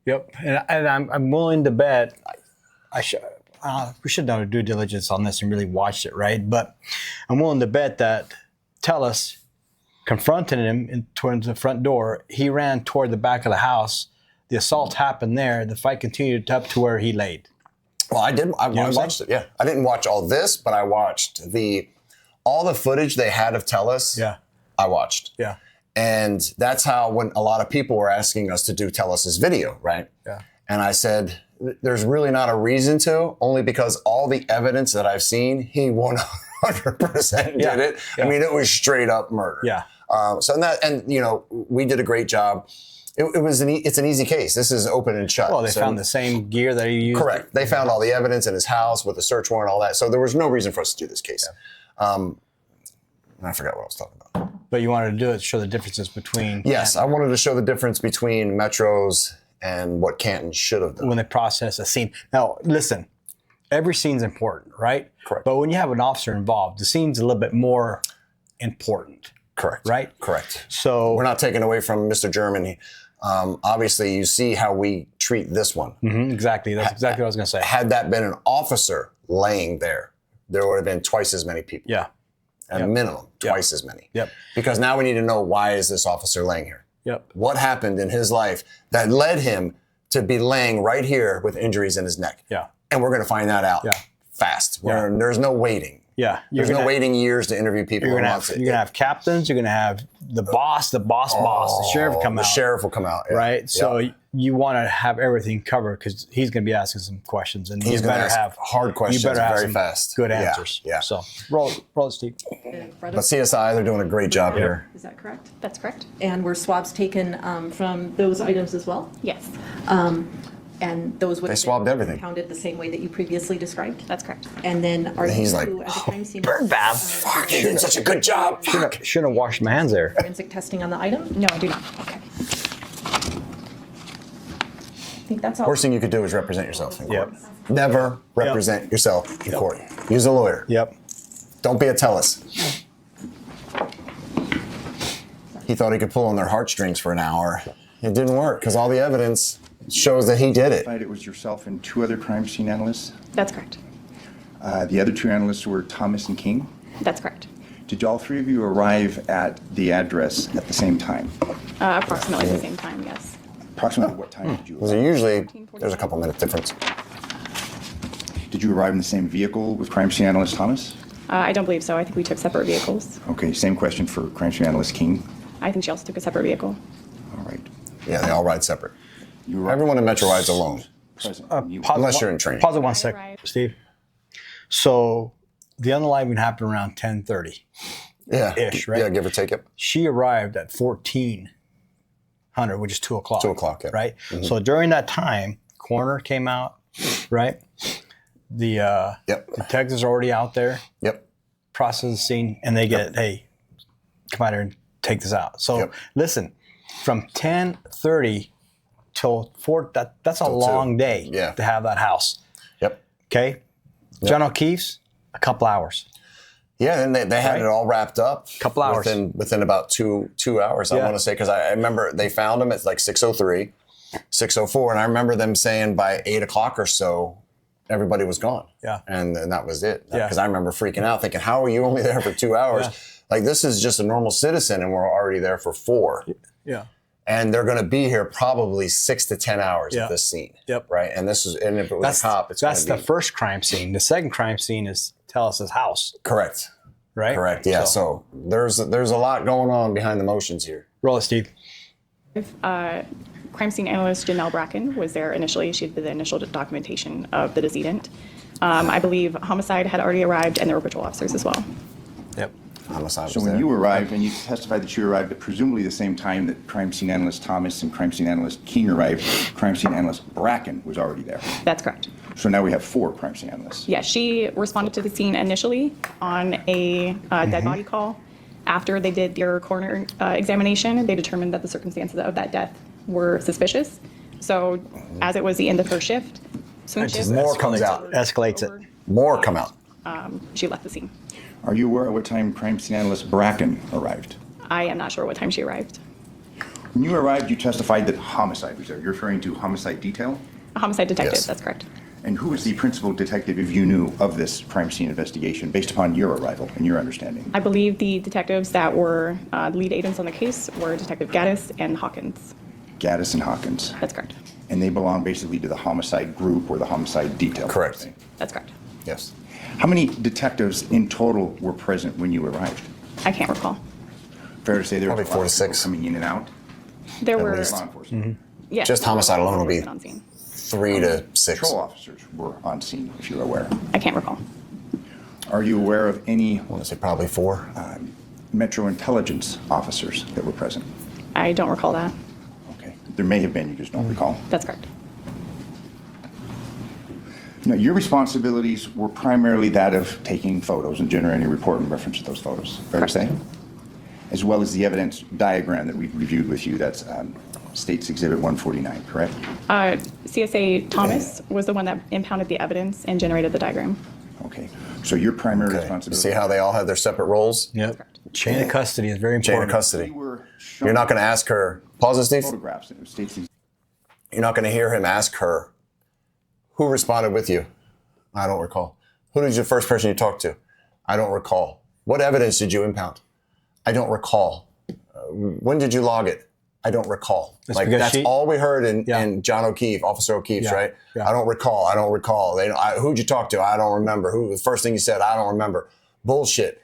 Yep. And I'm willing to bet we should have done due diligence on this and really watched it, right? But I'm willing to bet that Telus confronted him towards the front door. He ran toward the back of the house. The assault happened there. The fight continued up to where he laid. Well, I did. I know what I'm watched it. Yeah, I didn't watch all this, but I watched all the footage they had of Telus. Yeah, I watched. Yeah, and that's how when a lot of people were asking us to do Telus's video, right? Yeah, and I said, there's really not a reason to, only because all the evidence that I've seen, he 100% did it. I mean, it was straight up murder. Yeah. We did a great job. It's an easy case. This is open and shut. Well, they found the same gear that he used. Correct. They found all the evidence in his house with the search warrant, all that. So there was no reason for us to do this case. Yeah. I forgot what I was talking about. But you wanted to do it to show the differences between. Yes, I wanted to show the difference between Metros and what Canton should have done. When they process a scene. Now, listen, every scene's important, right? Correct. But when you have an officer involved, the scene's a little bit more important. Correct. Right? Correct. So we're not taking away from Mr. German. Obviously, you see how we treat this one. Exactly. That's exactly what I was going to say. Had that been an officer laying there, there would have been twice as many people. Yeah. At a minimum, twice as many. Yep. Because now we need to know, why is this officer laying here? Yep. What happened in his life that led him to be laying right here with injuries in his neck? Yeah. And we're going to find that out fast. There's no waiting. Yeah. There's no waiting years to interview people. You're going to have captains. You're going to have the boss, the sheriff come out. The sheriff will come out. Yeah. Right? So you want to have everything covered because he's going to be asking some questions. And he's going to have hard questions you better have very some fast. Good answers. Yeah. So roll it, Steve. But CSI, they're doing a great job here. Is that correct? That's correct. And were swabs taken from those items as well? Yes. And those would They have swabbed been everything. counted the same way that you previously described? That's correct. And then are He's you, like, as a crime scene... Burn bath. Fuck, you did such a good job. Fuck. Shouldn't have washed my hands there. Forensic testing on the item? No, I do not. Okay. I think that's all. Worst thing you could do is represent yourself in court. Yep. Never represent yourself in court. Use a lawyer. Yep. Don't be a tellus. He thought he could pull on their heartstrings for an hour. It didn't work because all the evidence shows that he did it. It was yourself and 2 other crime scene analysts. That's correct. The other 2 analysts were Thomas and King. That's correct. Did all 3 of you arrive at the address at the same time? Approximately the same time, yes. Approximately what time did you Was arrive? it usually, there's a couple minute difference. Did you arrive in the same vehicle with crime scene analyst Thomas? I don't believe so. I think we took separate vehicles. Okay, same question for crime scene analyst King. I think she also took a separate vehicle. All right. Yeah, they all ride separate. You Everyone in Metro rides alone, present. unless you're in training. Pause it 1 sec, Steve. So the unaliving happened around 10:30. Yeah. Ish, right? Yeah, give or take it. She arrived at 1400, which is 2 o'clock. 2 o'clock, yeah. Right? Mhm. So during that time, coroner came out, right? The detectives are already out there. Yep. Process the scene, and they get, hey, come out here and take this out. So listen, from 10:30 till 4, that's a Till long 2. day to have that house. Yep. Okay? John O'Keefe's, a couple hours. Yeah, and they had it all wrapped up. Couple hours. Within about two hours, I Yeah. want to say, because I remember they found him at like 6:03, 6:04, and I remember them saying by 8 o'clock or so, everybody was gone. Yeah. And that was it. Yeah. Because I remember freaking out, thinking, how are you only there for 2 hours? Yeah. Like, this is just a normal citizen, and we're already there for 4. Yeah. And they're going to be here probably 6 to 10 hours at this scene. Yep. Right. And if it was a cop, it's going that's to be. the first crime scene. The second crime scene is Tellus's house. Correct. Right? Correct. Yeah. So there's a lot going on behind the motions here. Roll it, Steve. Crime scene analyst Janelle Bracken was there initially. She did the initial documentation of the decedent. I believe homicide had already arrived, and there were patrol officers as well. Yep. Homicide So when you arrived, and you testified that you arrived at presumably the same time that crime scene analyst Thomas and crime scene analyst King arrived, crime scene analyst Bracken was already there. That's correct. So now we have 4 crime scene analysts. Yeah, she responded to the scene initially on a dead body call. After they did their coroner examination, they determined that the circumstances of that death were suspicious. So as it was the end of her shift, swing shift, More comes out. Escalates it. More come out. she left the scene. Are you aware at what time crime scene analyst Bracken arrived? I am not sure what time she arrived. When you arrived, you testified that homicide was there. You're referring to homicide detail? A homicide detective, Yes. that's correct. And who was the principal detective, if you knew, of this crime scene investigation based upon your arrival and your understanding? I believe the detectives that were lead agents on the case were Detective Gaddis and Hawkins. Gaddis and Hawkins. That's correct. And they belong basically to the homicide group or the homicide detail? Correct. That's correct. Yes. How many detectives in total were present when you arrived? I can't recall. Fair to say there Probably was a lot 4 to of people 6. coming in and out? There At were least. Law enforcement. yeah, Just homicide alone will be on scene. 3 to 6. Patrol officers were on scene, if you're aware. I can't recall. Are you aware of any I want to say probably 4. Metro intelligence officers that were present? I don't recall that. Okay. There may have been, you just don't recall. That's correct. Now, your responsibilities were primarily that of taking photos and generating a report in reference to those photos, fair to say? As well as the evidence diagram that we reviewed with you, that's State's Exhibit 149, correct? CSA Thomas was the one that impounded the evidence and generated the diagram. Okay. So your primary You responsibility... see how they all have their separate roles? Yep. Chain of custody is very Chain of important. custody. You were You're not going to ask her, pause it, Steve. photographs of State's... You're not going to hear him ask her, who responded with you? I don't recall. Who was the first person you talked to? I don't recall. What evidence did you impound? I don't recall. When did you log it? I don't recall. That's Like because that's she- all we heard in John O'Keefe, Officer O'Keefe's, Yeah, right? yeah. I don't recall. I don't recall. Who'd you talk to? I don't remember. Who the first thing you said? I don't remember. Bullshit.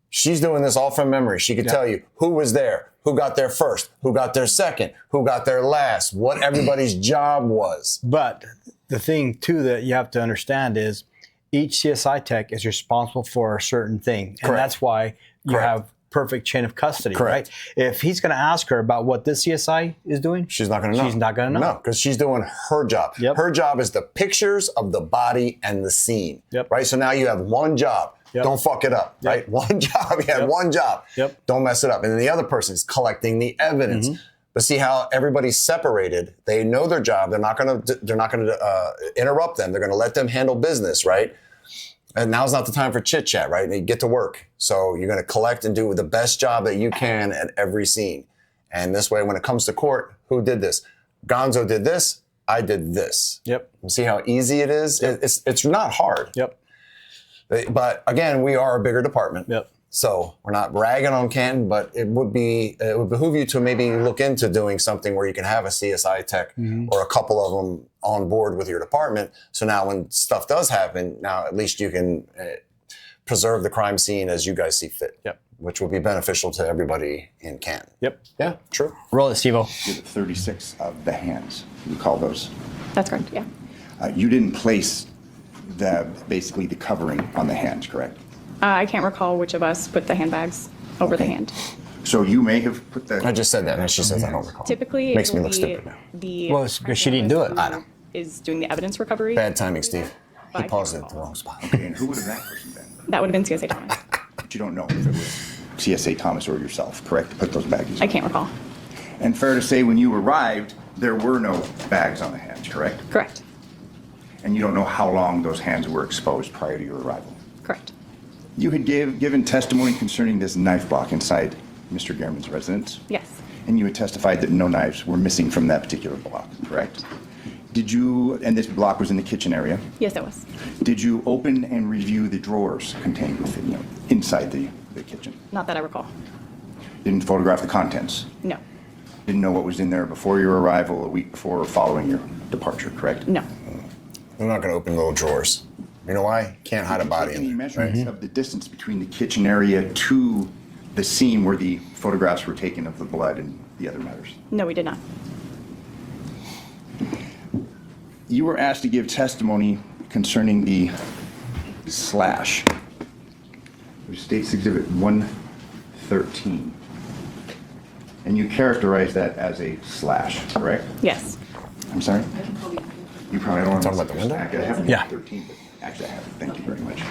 She's doing this all from memory. She could tell you who was there, who got there first, who got there second, who got there last, what everybody's job was. But the thing, too, that you have to understand is each CSI tech is responsible for a certain thing. And Correct. that's why you Correct. have perfect chain of custody, Correct. right? If he's going to ask her about what this CSI is doing, she's not going to know. She's not going to know. No, because she's doing her job. Yep. Her job is the pictures of the body and the scene. Yep. Right. So now you have one job. Yep. Don't fuck it up. Yep. Right. One job. You have Yep. one job. Yep. Don't mess it up. And then the other person is collecting the evidence. Mm-hmm. But see how everybody's separated. They know their job. They're not going to interrupt them. They're going to let them handle business. Right. And now's not the time for chit chat, right? You get to work. So you're going to collect and do the best job that you can at every scene. And this way, when it comes to court, who did this? Gonzo did this. I did this. Yep. See how easy it is? Yep. It's not hard. Yep. But again, we are a bigger department. Yep. So we're not ragging on Canton, but it would behoove you to maybe look into doing something where you can have a CSI tech or a couple of them on board with your department. So now when stuff does happen, now at least you can preserve the crime scene as you guys see fit. Yep. Which will be beneficial to everybody in Canton. Yep. Yeah, true. Roll it, Steve-O. 36 of the hands. You call those? That's correct, yeah. You didn't place basically the covering on the hands, correct? I can't recall which of us put the handbags over the hand. So you may have put the... I just said that, and she says I don't recall. Typically, Makes it me will look be stupid now. the Well, it's because she didn't do it. I know. is doing the evidence recovery. Bad timing, Steve. But I He can't paused it at recall. the wrong spot. Okay, and who would have that person been? That would have been CSA Thomas. But you don't know if it was CSA Thomas or yourself, correct? To put those baggies I on. can't recall. And fair to say, when you arrived, there were no bags on the hands, correct? Correct. And you don't know how long those hands were exposed prior to your arrival. Correct. You had given testimony concerning this knife block inside Mr. Gehrman's residence, Yes. and you had testified that no knives were missing from that particular block, correct? Did you, and this block was in the kitchen area, Yes, it was. did you open and review the drawers contained within, inside the kitchen? Not that I recall. Didn't photograph the contents? No. Didn't know what was in there before your arrival, a week before, or following your departure, correct? No. They're not going to open little drawers. You know why? Can't hide a body Any in there. measurements of the distance between the kitchen area to the scene where the photographs were taken of the blood and the other matters? No, we did not. You were asked to give testimony concerning the slash, which states Exhibit 113. And you characterized that as a slash, correct? Yes. I'm sorry? You probably don't want to Talking about the window? I have Yeah. 13, but actually I have it. Thank you very much.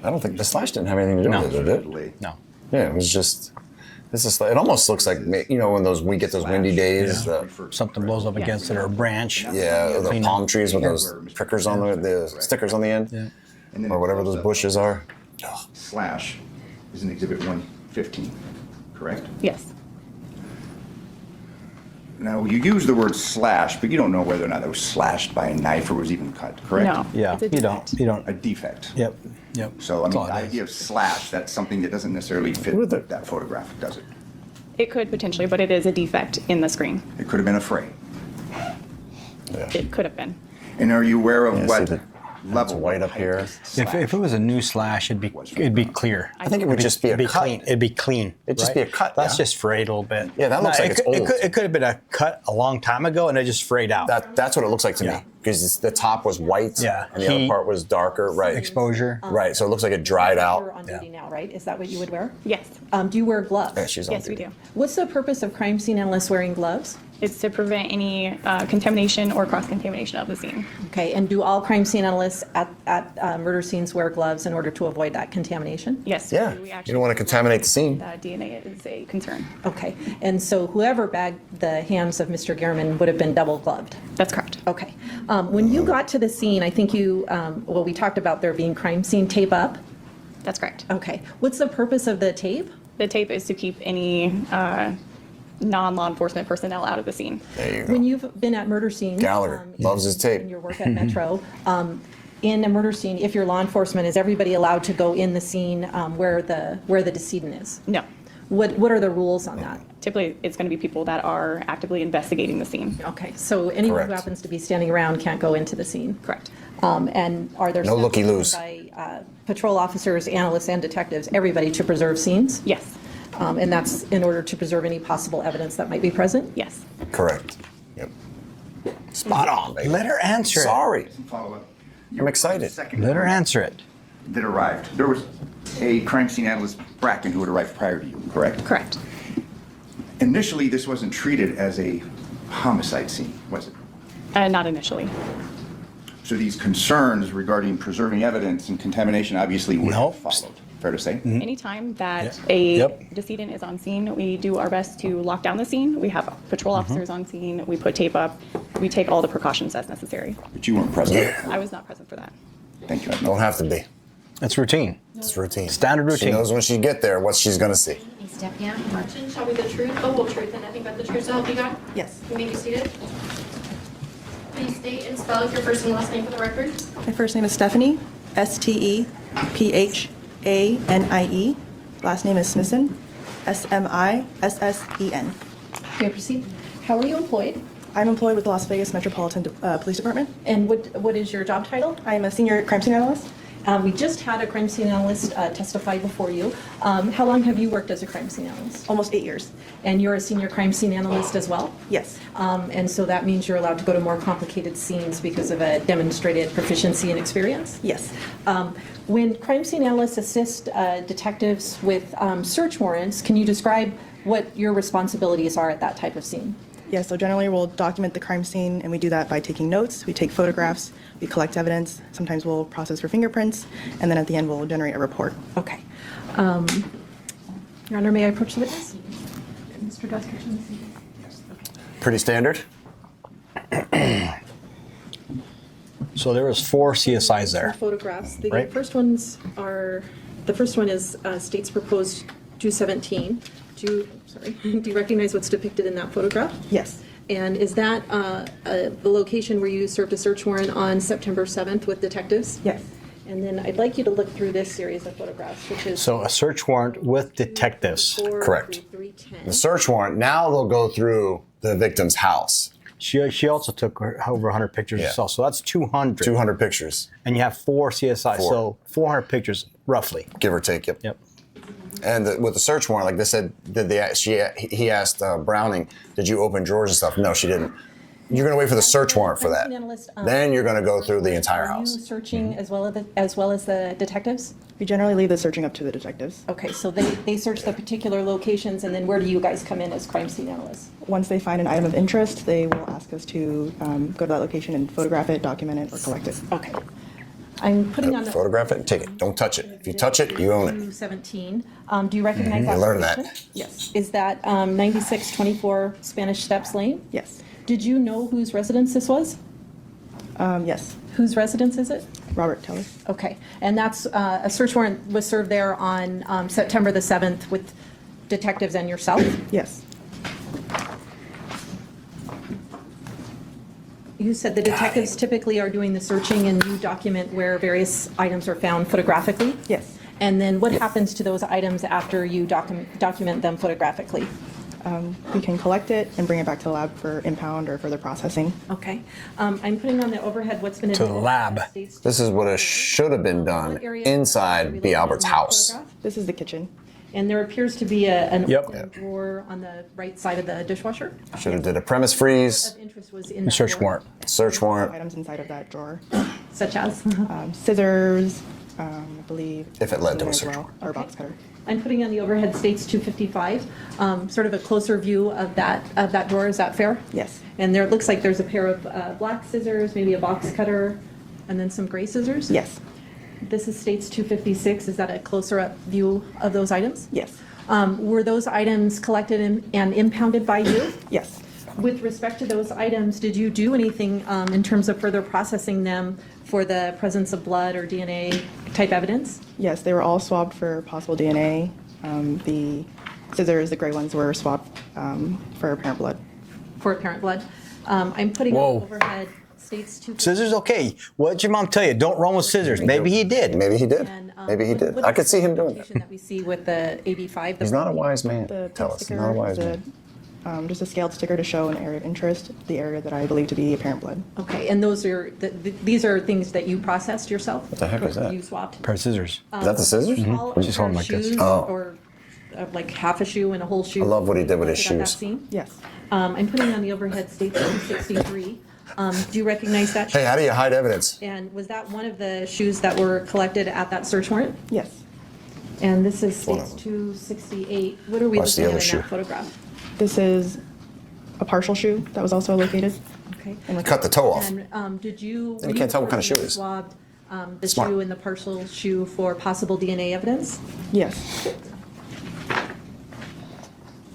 I don't think the slash didn't have anything to do with it, did it? No. Yeah, it was just. It almost looks like when we get those windy days. Something blows up against it or a branch. Yeah, the Clean palm up. trees with those prickers on the stickers on the end, Yeah. And then or whatever those bushes are. slash is in Exhibit 115, correct? Yes. Now, you use the word slash, but you don't know whether or not it was slashed by a knife or was even cut, correct? No. Yeah, It's a you don't. defect. You don't. A defect. Yep. Yep. So, I That's mean, all the it is. idea of slash, that's something that doesn't necessarily fit that photograph, does it? It could potentially, but it is a defect in the screen. It could have been a fray. It could have been. And are you aware of Yeah, what see level white up here. If it was a new slash, it'd be clear. I think it would just be a It'd be cut. clean. It'd be clean. It'd just right? be a cut, That's yeah. just frayed a little bit. Yeah, that looks like it's old. It could have been a cut a long time ago, and it just frayed out. That's what it looks like to Yeah. me, because the top was white, Yeah. and the other Heat, part was darker, right? Exposure. Right, so it looks like it dried You're out. on duty now, right? Is that what you would wear? Yes. Do you wear gloves? Yeah, she's on Yes, we duty. do. What's the purpose of crime scene analysts wearing gloves? It's to prevent any contamination or cross-contamination of the scene. Okay, and do all crime scene analysts at murder scenes wear gloves in order to avoid that contamination? Yes. Yeah, we you don't want to contaminate the scene. DNA is a concern. Okay, and so whoever bagged the hands of Mr. Gehrman would have been double gloved? That's correct. Okay. When you got to the scene, I think we talked about there being crime scene tape up. That's correct. Okay. What's the purpose of the tape? The tape is to keep any non-law enforcement personnel out of the scene. There you go. When you've been at murder scenes. Gallagher loves his tape. In your work at Metro, in a murder scene, if you're law enforcement, is everybody allowed to go in the scene where the decedent is? No. What are the rules on that? Typically, it's going to be people that are actively investigating the scene. Okay, so anyone who Correct. happens to be standing around can't go into the scene? Correct. And are there No steps looky-loos. taken by patrol officers, analysts, and detectives, everybody to preserve scenes? Yes. And that's in order to preserve any possible evidence that might be present? Yes. Correct. Yep. Spot on, baby. Let her answer it. Sorry. Follow up. I'm excited. Let her answer it. that arrived, there was a crime scene analyst, Bracken, who had arrived prior to you, correct? Correct. Initially, this wasn't treated as a homicide scene, was it? Not initially. So these concerns regarding preserving evidence and contamination obviously would have followed. Fair to say? Anytime that a decedent is on scene, we do our best to lock down the scene. We have patrol officers on scene. We put tape up. We take all the precautions as necessary. But you weren't present. I was not present for that. Thank you. Don't have to be. It's routine. It's routine. Standard routine. She knows when she get there what she's gonna see. Step down. Action shall be the truth, the whole truth, and nothing but the truth, so help you God? Yes. You may be seated. Please state and spell your first and last name for the record. My first name is Stephanie, S-T-E-P-H-A-N-I-E. Last name is Smithson, S-M-I-S-S-E-N. May I proceed? How are you employed? I'm employed with the Las Vegas Metropolitan Police Department. And what is your job title? I am a senior crime scene analyst. We just had a crime scene analyst testify before you. How long have you worked as a crime scene analyst? Almost 8 years. And you're a senior crime scene analyst as well? Yes. And so that means you're allowed to go to more complicated scenes because of a demonstrated proficiency and experience? Yes. When crime scene analysts assist detectives with search warrants, can you describe what your responsibilities are at that type of scene? Yes, so generally we'll document the crime scene, and we do that by taking notes, we take photographs, we collect evidence, sometimes we'll process for fingerprints, and then at the end we'll generate a report. Okay. Your Honor, may I approach the witness? Mr. Duskirchen? Pretty standard. So there was 4 CSIs there. Photographs. The Right. first ones are, the first one is state's proposed 217. Do you recognize what's depicted in that photograph? Yes. And is that the location where you served a search warrant on September 7th with detectives? Yes. And then I'd like you to look through this series of photographs, which is So a search warrant with detectives. 4 Correct. through 310. The search warrant, now they'll go through the victim's house. She also took over 100 pictures Yeah. herself, so that's 200. 200 pictures, And you have 4 CSIs, 4. so 400 pictures roughly. give or take. Yep. Yep. And with the search warrant, like they said, he asked Browning, did you open drawers and stuff? No, she didn't. You're going to wait for the search warrant for that. Then you're going to go through the entire Are you house. searching as well as the detectives? We generally leave the searching up to the detectives. Okay, so they search the particular locations, and then where do you guys come in as crime scene analysts? Once they find an item of interest, they will ask us to go to that location and photograph it, document it, or collect it. Okay. I'm putting on the Photograph it and take it. Don't touch it. If you touch it, you own it. 217. Do you recognize that You learn location? that. Yes. Is that 9624 Spanish Steps Lane? Yes. Did you know whose residence this was? Yes. Whose residence is it? Robert Teller. Okay. And that's a search warrant was served there on September the 7th with detectives and yourself? Yes. You said the detectives typically are doing the searching and you document where various items are found photographically? Yes. And then what happens to those items after you document them photographically? We can collect it and bring it back to the lab for impound or further processing. Okay. I'm putting on the overhead what's been To the admitted lab. This is what should have been done inside B. Albert's house. This is the kitchen. And there appears to be an Yep. open drawer on the right side of the dishwasher. Should have did a premise freeze, Of interest was in that Search drawer, warrant. search warrant, Items inside of that drawer. such as. Scissors, I believe. If it led to a as search well, or a box cutter. I'm putting on the overhead states 255, sort of a closer view of that drawer. Is that fair? Yes. And there, it looks like there's a pair of black scissors, maybe a box cutter, and then some gray scissors? Yes. This is states 256. Is that a closer up view of those items? Yes. Were those items collected and impounded by you? Yes. With respect to those items, did you do anything in terms of further processing them for the presence of blood or DNA type evidence? Yes, they were all swabbed for possible DNA. The scissors, the gray ones, were swabbed for apparent blood. For apparent blood? I'm putting Whoa. on overhead states 256. Scissors, okay. What did your mom tell you? Don't run with scissors. Maybe he did. Maybe he did. And, Maybe he did. what I is could see him the doing notation that. that we see with the AB5? He's not a wise man. The Tell pink us, sticker not a wise is man. just a scaled sticker to show an area of interest, the area that I believe to be apparent blood. Okay, and those are, these are things that you processed yourself? What the heck is that? You swapped? Pair of scissors. Is that the scissors? All She's holding like this. shoes Oh. Or like half a shoe and a whole shoe? I love what he did with his collected at that shoes. scene? Yes. I'm putting on the overhead states 263. Do you recognize that shoe? Hey, how do you hide evidence? And was that one of the shoes that were collected at that search warrant? Yes. And this is One of states 268. What are we Watch the looking other at in shoe. that photograph? This is a partial shoe that was also located. Okay. Cut the toe off. And did you? You can't tell what kind of shoe it is. Swabbed the Smart. shoe and the partial shoe for possible DNA evidence? Yes.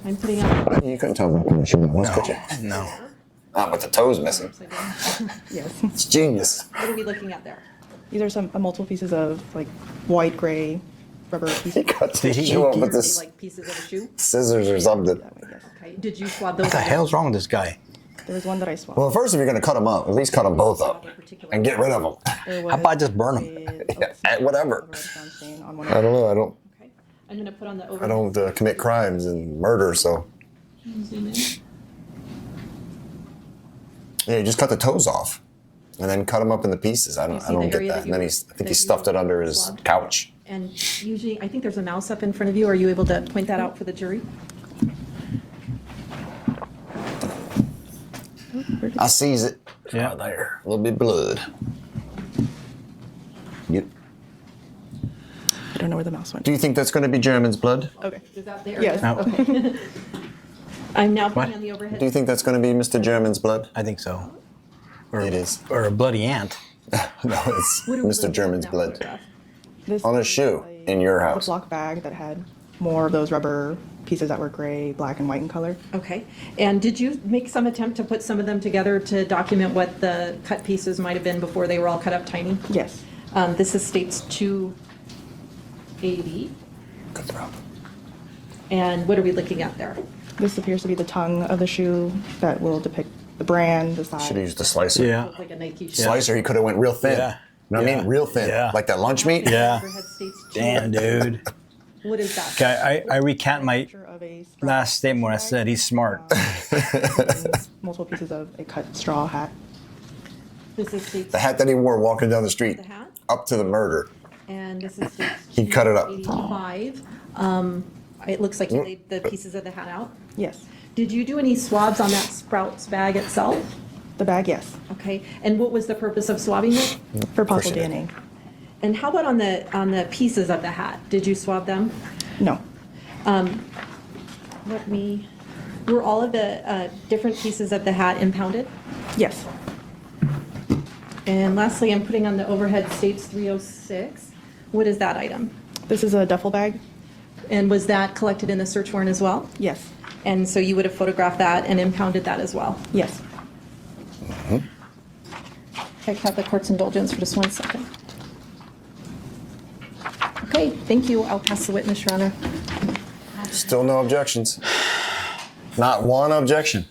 I'm putting up. You couldn't tell what kind of shoe it was, could you? No. Not with the toes missing. Yes. It's genius. What are we looking at there? These are some multiple pieces of like white, gray, rubber pieces. Cut the shoe off with this Like pieces of a shoe? scissors or something. Okay. Did you swab those? What the hell's wrong with this guy? There was one that I swabbed. Well, first, if you're going to cut them up, at least cut them both up and get rid of them. How about I just burn them? Whatever. On one I don't know. Okay. I'm gonna put on the I overhead. don't commit crimes and murder, so Zoom in. yeah, you just cut the toes off and then cut them up into pieces. I don't see the get area that. that And then you- I think that he you stuffed it under his swabbed? couch. And usually, I think there's a mouse up in front of you. Are you able to point that out for the jury? I sees it. Yeah. Right there. A little bit of blood. Yep. I don't know where the mouse went. Do you think that's going to be German's blood? Okay. Is that there? Yes. No. Okay. I'm now putting What? on the overhead. Do you think that's going to be Mr. German's blood? I think so. Or, It is. Or a bloody ant. No, it's What are we Mr. looking at German's in that blood. photograph? This On a is shoe in your a house. Ziploc bag that had more of those rubber pieces that were gray, black, and white in color. Okay. And did you make some attempt to put some of them together to document what the cut pieces might have been before they were all cut up tiny? Yes. This is states 280. Good throw. And what are we looking at there? This appears to be the tongue of the shoe that will depict the brand, the size. Should have used a slicer. Yeah. Look like a Nike shoe. Slicer, he could have went real thin. Yeah. You know what I Yeah. mean? Real thin. Yeah. Like that lunch meat? Yeah. Overhead states Damn, 280. dude. What is that? Okay, I recant my Picture of a sprout last statement when I said he's smart. and multiple pieces of a cut straw hat. This is states The hat that he wore walking down the street the hat. up to the murder. And this is states He cut it up. 285. It looks like you laid the pieces of the hat out. Yes. Did you do any swabs on that Sprouts bag itself? The bag, yes. Okay. And what was the purpose of swabbing it? For possible Pushing DNA. And how about on the pieces of the hat? Did you swab them? No. Were all of the different pieces of the hat impounded? Yes. And lastly, I'm putting on the overhead states 306. What is that item? This is a duffel bag. And was that collected in the search warrant as well? Yes. And so you would have photographed that and impounded that as well? Yes. I have the court's indulgence for just 1 second. Okay, thank you. I'll pass the witness, Your Honor. Still no objections. Not one objection.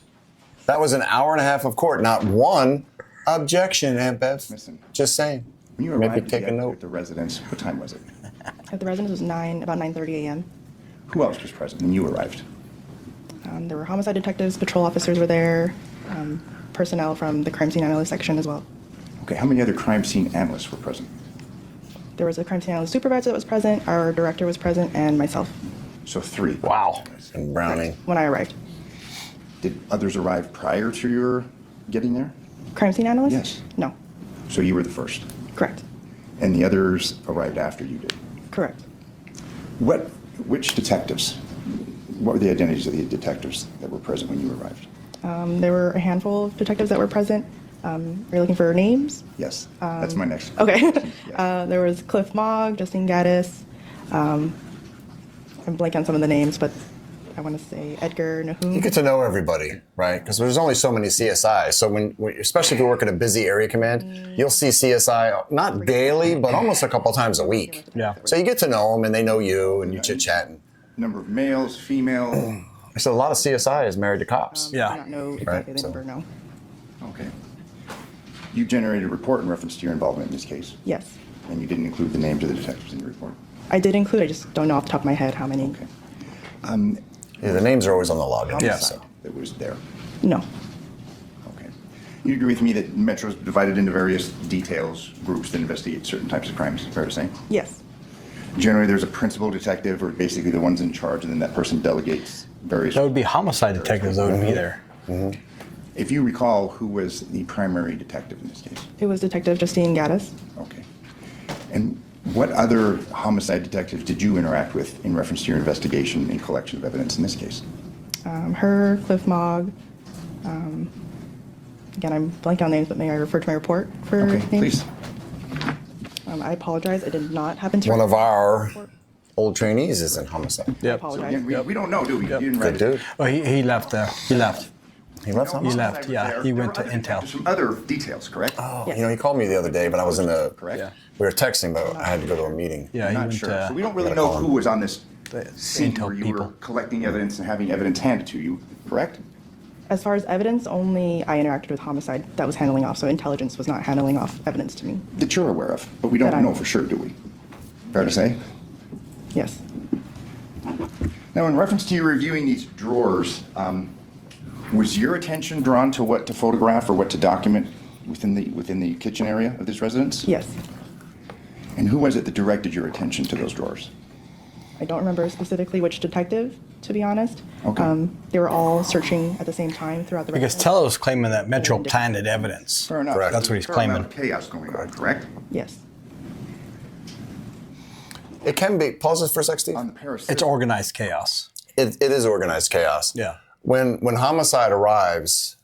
That was an hour and a half of court. Not one objection, Aunt Bev. Listen. Just saying. When you Maybe arrived take a at note. the residence, what time was it? At the residence was about 9:30 a.m. Who else was present when you arrived? There were homicide detectives, patrol officers were there, personnel from the crime scene analyst section as well. Okay, how many other crime scene analysts were present? There was a crime scene analyst supervisor that was present, our director was present, and myself So 3. Wow. And Browning. when I arrived. Did others arrive prior to your getting there? Crime scene analyst? Yes. No. So you were the first. Correct. And the others arrived after you did. Correct. Which detectives? What were the identities of the detectives that were present when you arrived? There were a handful of detectives that were present. Are you looking for names? Yes, that's my next. Okay. Yeah. There was Cliff Mogg, Justine Gaddis. I'm blanking on some of the names, but I want to say Edgar Nahum. You get to know everybody, right? Because there's only so many CSIs. So especially if you work in a busy area command, you'll see CSI not daily, but almost a couple times a week. Yeah. So you get to know them, and they know you, and you chit chat. Number of males, female. So a lot of CSI is married to cops. I do not know exactly the so- number, no. Okay. You generated a report in reference to your involvement in this case, Yes. and you didn't include the names of the detectives in your report. I did include, I just don't know off the top of my head how many. Okay. Yeah, the names are always on the login. Yeah. So. That was there. No. Okay. You agree with me that Metro is divided into various details, groups that investigate certain types of crimes, fair to say? Yes. Generally, there's a principal detective, or basically the ones in charge, and then that person delegates various. That would be homicide detectives that would be there. If you recall, who was the primary detective in this case? It was Detective Justine Gaddis. Okay. And what other homicide detectives did you interact with in reference to your investigation and collection of evidence in this case? Her, Cliff Mogg. Again, I'm blanking on names, but may I refer to my report for Okay, names? please. I apologize. I did not happen to. One of our old trainees is in homicide. I apologize. Again, we don't know, do we? You didn't write Good it. dude. Oh, he left there. He left. He left He homicide? left. Yeah, he went to Intel. Some other details, correct? Oh, Yes. you know, he called me the other day, but I was in a. Correct? Yeah. We were texting, but I had to go to a meeting. Yeah, he Not went sure. to So we don't really gotta know call him. who was on this the scene Intel where you were people. collecting evidence and having evidence handed to you, correct? As far as evidence, only I interacted with homicide that was handling off, so intelligence was not handling off evidence to me. That you're aware of, but we don't That I- know for sure, do we? Fair to say? Yes. Now, in reference to you reviewing these drawers, was your attention drawn to what to photograph or what to document within the kitchen area of this residence? Yes. And who was it that directed your attention to those drawers? I don't remember specifically which detective, to be honest. Okay. They were all searching at the same time throughout the Because residence. Tello was claiming that Metro planted evidence. Fair enough. Correct. That's what he's Fair amount claiming. of chaos going on, correct? Yes. It can be. Pause this for a sec, Steve. On the Paris. It's organized chaos. It is organized chaos. Yeah. When homicide arrives,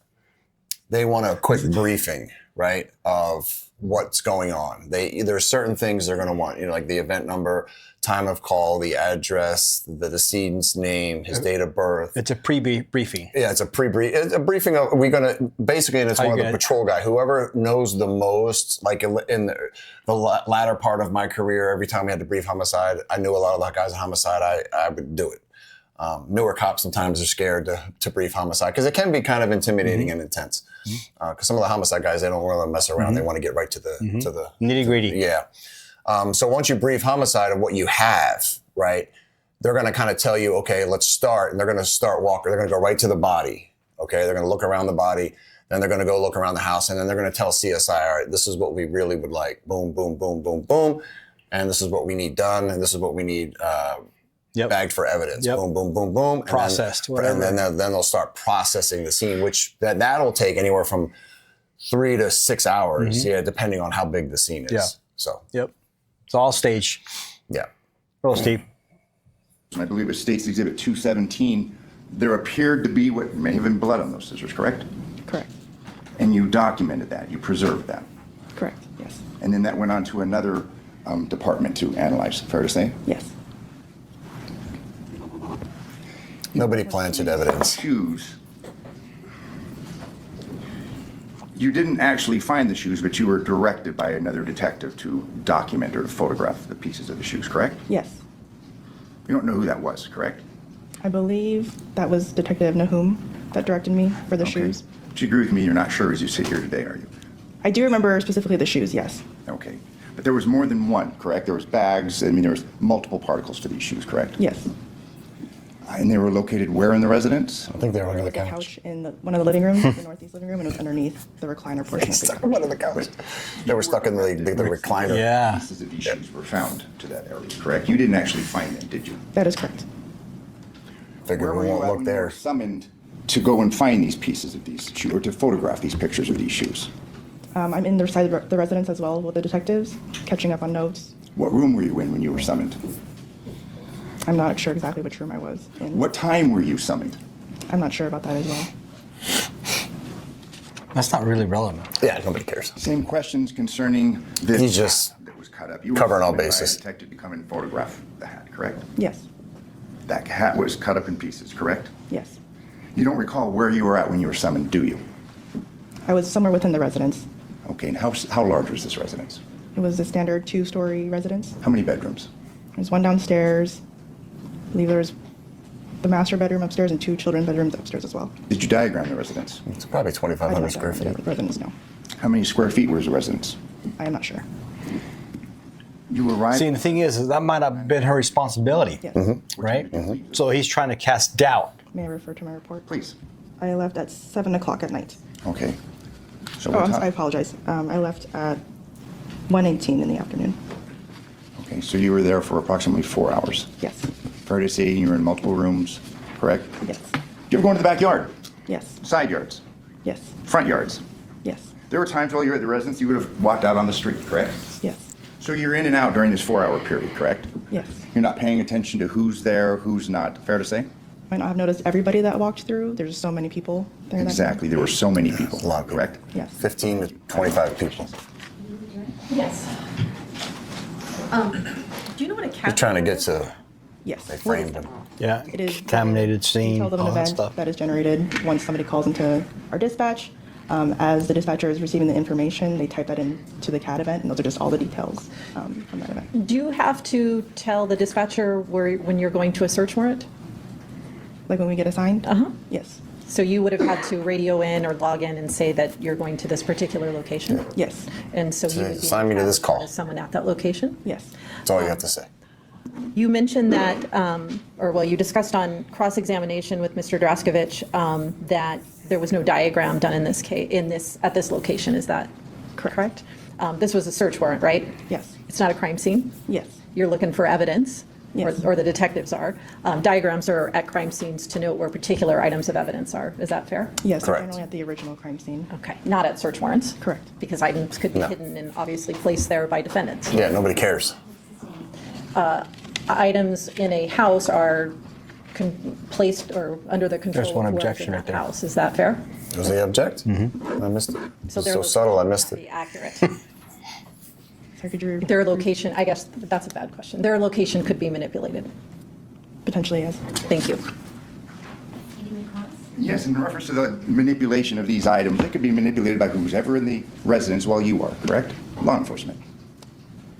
they want a quick briefing, right, of what's going on. There's certain things they're going to want, like the event number, time of call, the address, the decedent's name, his date of birth. It's a pre-briefing. Yeah, it's a it's a briefing of, we're going to, basically, and it's How one of you the gonna- patrol guy, whoever knows the most, like in the latter part of my career, every time we had to brief homicide, I knew a lot of the guys in homicide, I would do it. Newer cops sometimes are scared to brief homicide because it can be kind of intimidating and intense. Because some of the homicide guys, they don't really mess around. They want to get right to the Nitty gritty. Yeah. So once you brief homicide of what you have, right, they're going to kind of tell you, okay, let's start. And they're going to start walking. They're going to go right to the body. Okay. They're going to look around the body. Then they're going to go look around the house. And then they're going to tell CSI, all right, this is what we really would like. Boom, boom, boom, boom, boom. And this is what we need done. And this is what we need bagged for evidence. Yep. Boom, boom, boom, boom. And Processed, then, whatever. And then they'll start processing the scene, which that'll take anywhere from 3 to 6 hours, depending on how big the scene is. Yeah. So, Yep. It's all staged. yeah. Roll, Steve. I believe it states Exhibit 217. There appeared to be what may have been blood on those scissors, correct? Correct. And you documented that. You preserved that. Correct. Yes. And then that went on to another department to analyze. Fair to say? Yes. Nobody planted evidence. Shoes. You didn't actually find the shoes, but you were directed by another detective to document or to photograph the pieces of the shoes, correct? Yes. You don't know who that was, correct? I believe that was Detective Nahum that directed me for the shoes. But you agree with me, you're not sure as you sit here today, are you? I do remember specifically the shoes, yes. Okay. But there was more than one, correct? There was bags, there was multiple particles to these shoes, correct? Yes. And they were located where in the residence? I think they were under the The couch. couch in one of the living rooms, the northeast living room, and it was underneath the recliner portion of the Stuck couch. them under the couch. They were stuck in the recliner. Yeah. Pieces of these shoes were found to that area, correct? You didn't actually find them, did you? That is correct. Figured Where we were you won't at look when you were there. summoned to go and find these pieces of these shoes, or to photograph these pictures of these shoes? I'm in the side of the residence as well with the detectives, catching up on notes. What room were you in when you were summoned? I'm not sure exactly which room I was in. What time were you summoned? I'm not sure about that as well. That's not really relevant. Yeah, nobody cares. Same questions concerning this He's just hat that was cut up. You were covering all summoned by a bases. detective to come and photograph the hat, correct? Yes. That hat was cut up in pieces, correct? Yes. You don't recall where you were at when you were summoned, do you? I was somewhere within the residence. Okay, and how large was this residence? It was a standard 2-story residence. How many bedrooms? There's one downstairs. I believe there's the master bedroom upstairs and 2 children's bedrooms upstairs as well. Did you diagram the residence? It's probably I 2,500 don't square know feet. the residence, no. How many square feet was the residence? I am not sure. You arrived. See, the thing is that might have been her responsibility, Yes. right? So he's trying to cast doubt. May I refer to my report? Please. I left at 7 o'clock at night. Okay. So Oh, what I'm time? sorry, I apologize. I left at 1:18 in the afternoon. Okay, so you were there for approximately 4 hours. Yes. Fair to say you were in multiple rooms, correct? Yes. You ever go into the backyard? Yes. Side yards? Yes. Front yards. Yes. There were times while you were at the residence you would have walked out on the street, correct? Yes. So you're in and out during this 4-hour period, correct? Yes. You're not paying attention to who's there, who's not. Fair to say? I have noticed everybody that walked through. There's just so many people there. Exactly. There were so many people. A lot, correct? Yes. 15 to 25 people. Yes. Do you know what a He's cat? trying to get to. Yes. They framed him. Yeah. It is Contaminated scene, details of an all that event stuff. that is generated once somebody calls into our dispatch. As the dispatcher is receiving the information, they type that into the CAD event, and those are just all the details from that event. Do you have to tell the dispatcher when you're going to a search warrant? Like when we get assigned? Uh-huh. Yes. So you would have had to radio in or log in and say that you're going to this particular location? Yes. And so you would be Assign me to this call. someone at that location? Yes. That's all you have to say. You mentioned that, you discussed on cross-examination with Mr. Draskovich that there was no diagram done in this case, at this location. Is that correct? This was a search warrant, right? Yes. It's not a crime scene? Yes. You're looking for evidence? Yes. Or the detectives are. Diagrams are at crime scenes to note where particular items of evidence are. Is that fair? Yes, Correct. generally at the original crime scene. Okay, not at search warrants? Correct. Because items could be No. hidden and obviously placed there by defendants. Yeah, nobody cares. Items in a house are placed or under the control There's one of whoever's objection in right that there. house. Is that fair? Was they object? I missed it. So It's their so subtle, I location missed may it. not be accurate. Sorry, could you repeat? Their location, I guess that's a bad question. Their location could be manipulated. Potentially, yes. Thank you. Yes, in reference to the manipulation of these items, they could be manipulated by who's ever in the residence while you are, correct? Law enforcement.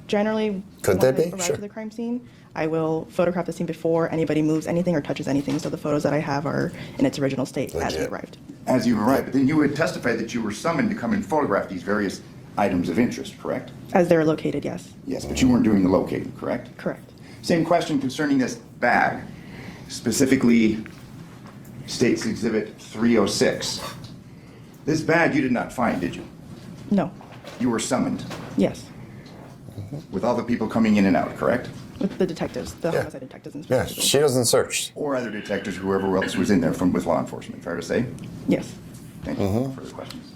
Generally, Could once they I be? arrive Sure. to the crime scene, I will photograph the scene before anybody moves anything or touches anything, so the photos that I have are in its original state as we Legit. arrived. As you arrived, but then you would testify that you were summoned to come and photograph these various items of interest, correct? As they're located, yes. Yes, but you weren't doing the locating, correct? Correct. Same question concerning this bag, specifically State's Exhibit 306. This bag you did not find, did you? No. You were summoned Yes. with all the people coming in and out, correct? With the detectives, the Yeah. homicide detectives in Yeah, specific. she doesn't search. Or other detectives, whoever else was in there from with law enforcement, fair to say? Yes. Thank you. Further questions?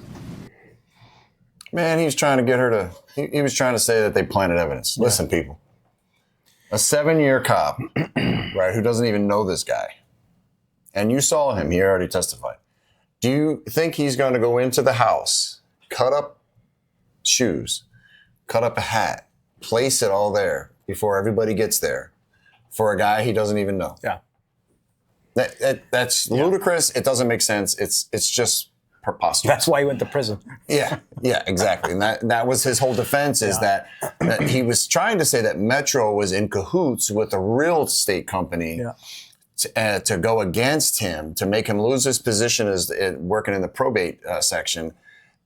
Man, he was trying to get her to, he was trying to say that they planted evidence. Listen, people. A 7-year cop, right, who doesn't even know this guy, and you saw him, he already testified. Do you think he's going to go into the house, cut up shoes, cut up a hat, place it all there before everybody gets there for a guy he doesn't even know? Yeah. That's ludicrous. It doesn't make sense. It's just preposterous. That's why he went to prison. Yeah, exactly. And that was his whole defense is that he was trying to say that Metro was in cahoots with a real estate company to go against him, to make him lose his position as working in the probate section,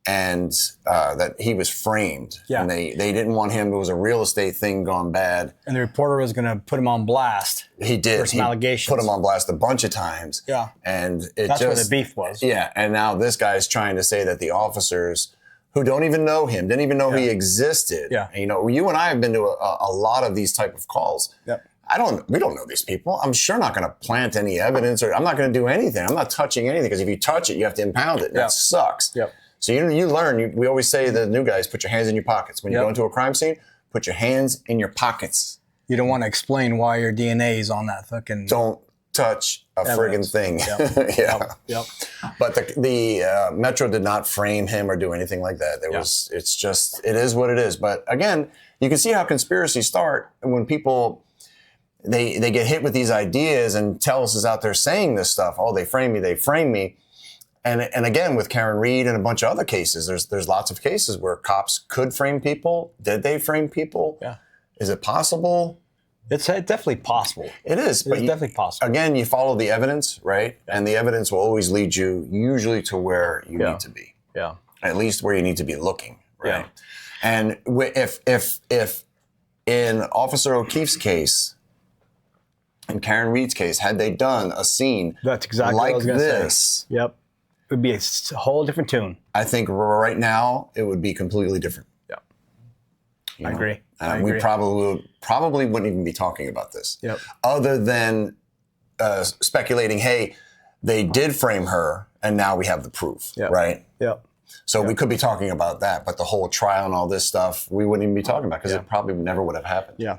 and that he was framed. Yeah. And they didn't want him. It was a real estate thing gone bad. And the reporter was going to put him on blast. He did. For some He allegations. put him on blast a bunch of times. Yeah. And That's where the beef was. Yeah. And now this guy's trying to say that the officers who don't even know him, didn't even know he existed. Yeah. And, you know, you and I have been to a lot of these type of calls. Yep. We don't know these people. I'm sure not going to plant any evidence, or I'm not going to do anything. I'm not touching anything, because if you touch it, you have to impound it. And That sucks. Yep. So you learn, we always say to the new guys, put your hands in your pockets. When you go into a crime scene, put your hands in your pockets. You don't want to explain why your DNA is on that fucking... Don't touch a friggin' thing. Yep. Yep. But the Metro did not frame him or do anything like that. It's just, it is what it is. But again, you can see how conspiracies start when people, they get hit with these ideas, and Telus is out there saying this stuff. Oh, they frame me, they frame me. And again, with Karen Reed and a bunch of other cases, there's lots of cases where cops could frame people. Did they frame people? Yeah. Is it possible? It's definitely possible. It is. It's definitely possible. Again, you follow the evidence, right? And the evidence will always lead you usually to where you need to be. Yeah. At least where you need to be looking, right? Yeah. And if in Officer O'Keefe's case, in Karen Reed's case, had they done a scene That's exactly like what I was gonna this, say. Yep. It would be a whole different tune. I think right now it would be completely different. Yeah. You I know? agree. We probably wouldn't even be talking about this. Yep. Other than speculating, hey, they did frame her, and now we have the proof, Yep. right? Yep. So we could be talking about that, but the whole trial and all this stuff, we wouldn't even be talking about because it probably never would have happened. Yeah.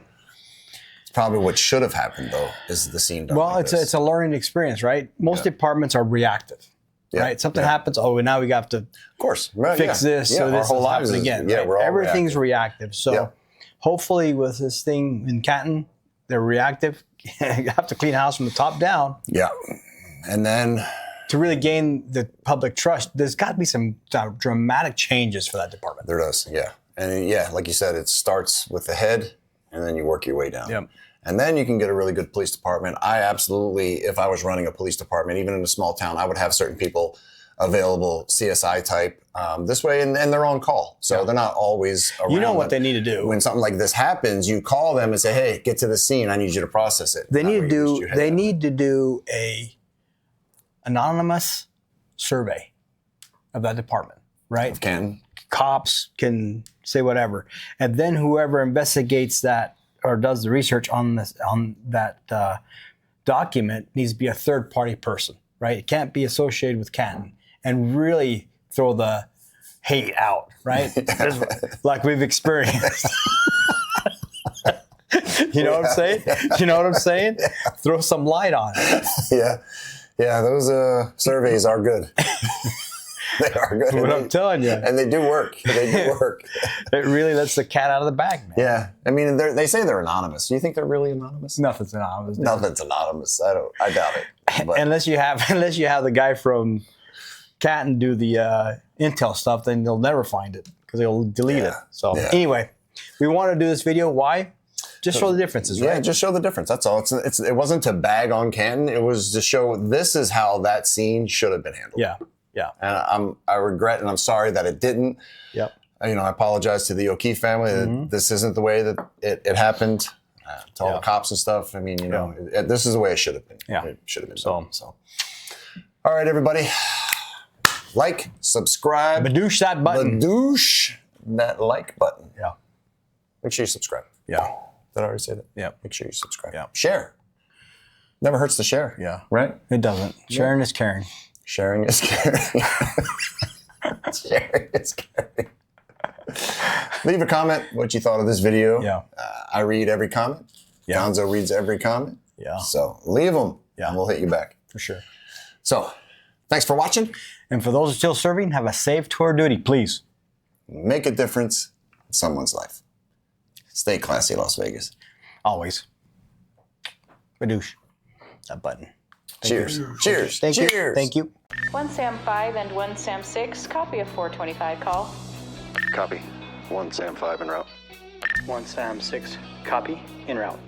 It's probably what should have happened, though, is the scene done. Well, like it's a learning experience, right? Most departments are reactive, right? Something happens. Oh, now we got to, of course, fix this. So our this whole will lives happen is- again. Yeah, right? we're all Everything's reactive. So hopefully, with this thing in Canton, they're reactive. You have to clean house from the top down. Yeah, and then to really gain the public trust, there's got to be some dramatic changes for that department. There does, yeah. And yeah, like you said, it starts with the head and then you work your way down. Yep. And then you can get a really good police department. I absolutely, if I was running a police department, even in a small town, I would have certain people available, CSI type, this way, and they're on call. So they're not always around. You know what they need to do. When something like this happens, you call them and say, hey, get to the scene. I need you to process it. They need to do a anonymous survey of that department, right? Can cops can say whatever, and then whoever investigates that or does the research on this that document needs to be a third-party person, right? It can't be associated with Canton, and really throw the hate out, right? Like we've experienced. You know what I'm saying? You know what I'm saying? Throw some light on it. Yeah, those surveys are good. They are good. What I'm telling you. And they do work. They do work. It really lets the cat out of the bag, man. Yeah. I mean, they say they're anonymous. Do you think they're really anonymous? Nothing's anonymous. Nothing's anonymous. I doubt it. But Unless you have the guy from Canton do the intel stuff, then they'll never find it because they'll delete it. So anyway, we want to do this video. Why? Just show the differences, right? Yeah, just show the difference. That's all. It wasn't to bag on Canton. It was to show this is how that scene should have been handled. Yeah, yeah. And I regret and I'm sorry that it didn't. Yep. You know, I apologize to the O'Keefe family. That this isn't the way that it happened. To all the cops and stuff. I mean, you know, this is the way it should have been. Yeah, it should have been. So, all right, everybody, like, subscribe, badoosh that button, badoosh that like button. Yeah. Make sure you subscribe. Yeah. Did I already say that? Yeah. Make sure you subscribe. Yeah. Share. Never hurts to share. Yeah. Right? It doesn't. Sharing is caring. Sharing is caring. Sharing is caring. Leave a comment what you thought of this video. Yeah. I read every comment. Yeah. Gonzo reads every comment. Yeah. So leave them. Yeah. And we'll hit you back. For sure. So thanks for watching. And for those who are still serving, have a safe tour duty, please. Make a difference in someone's life. Stay classy, Las Vegas. Always. Badoosh. That button. Cheers. Cheers. Thank you. Cheers. Thank you. 1 Sam 5 and 1 Sam 6, copy of 425 call. Copy. 1 Sam 5 en route. 1 Sam 6, copy, en route.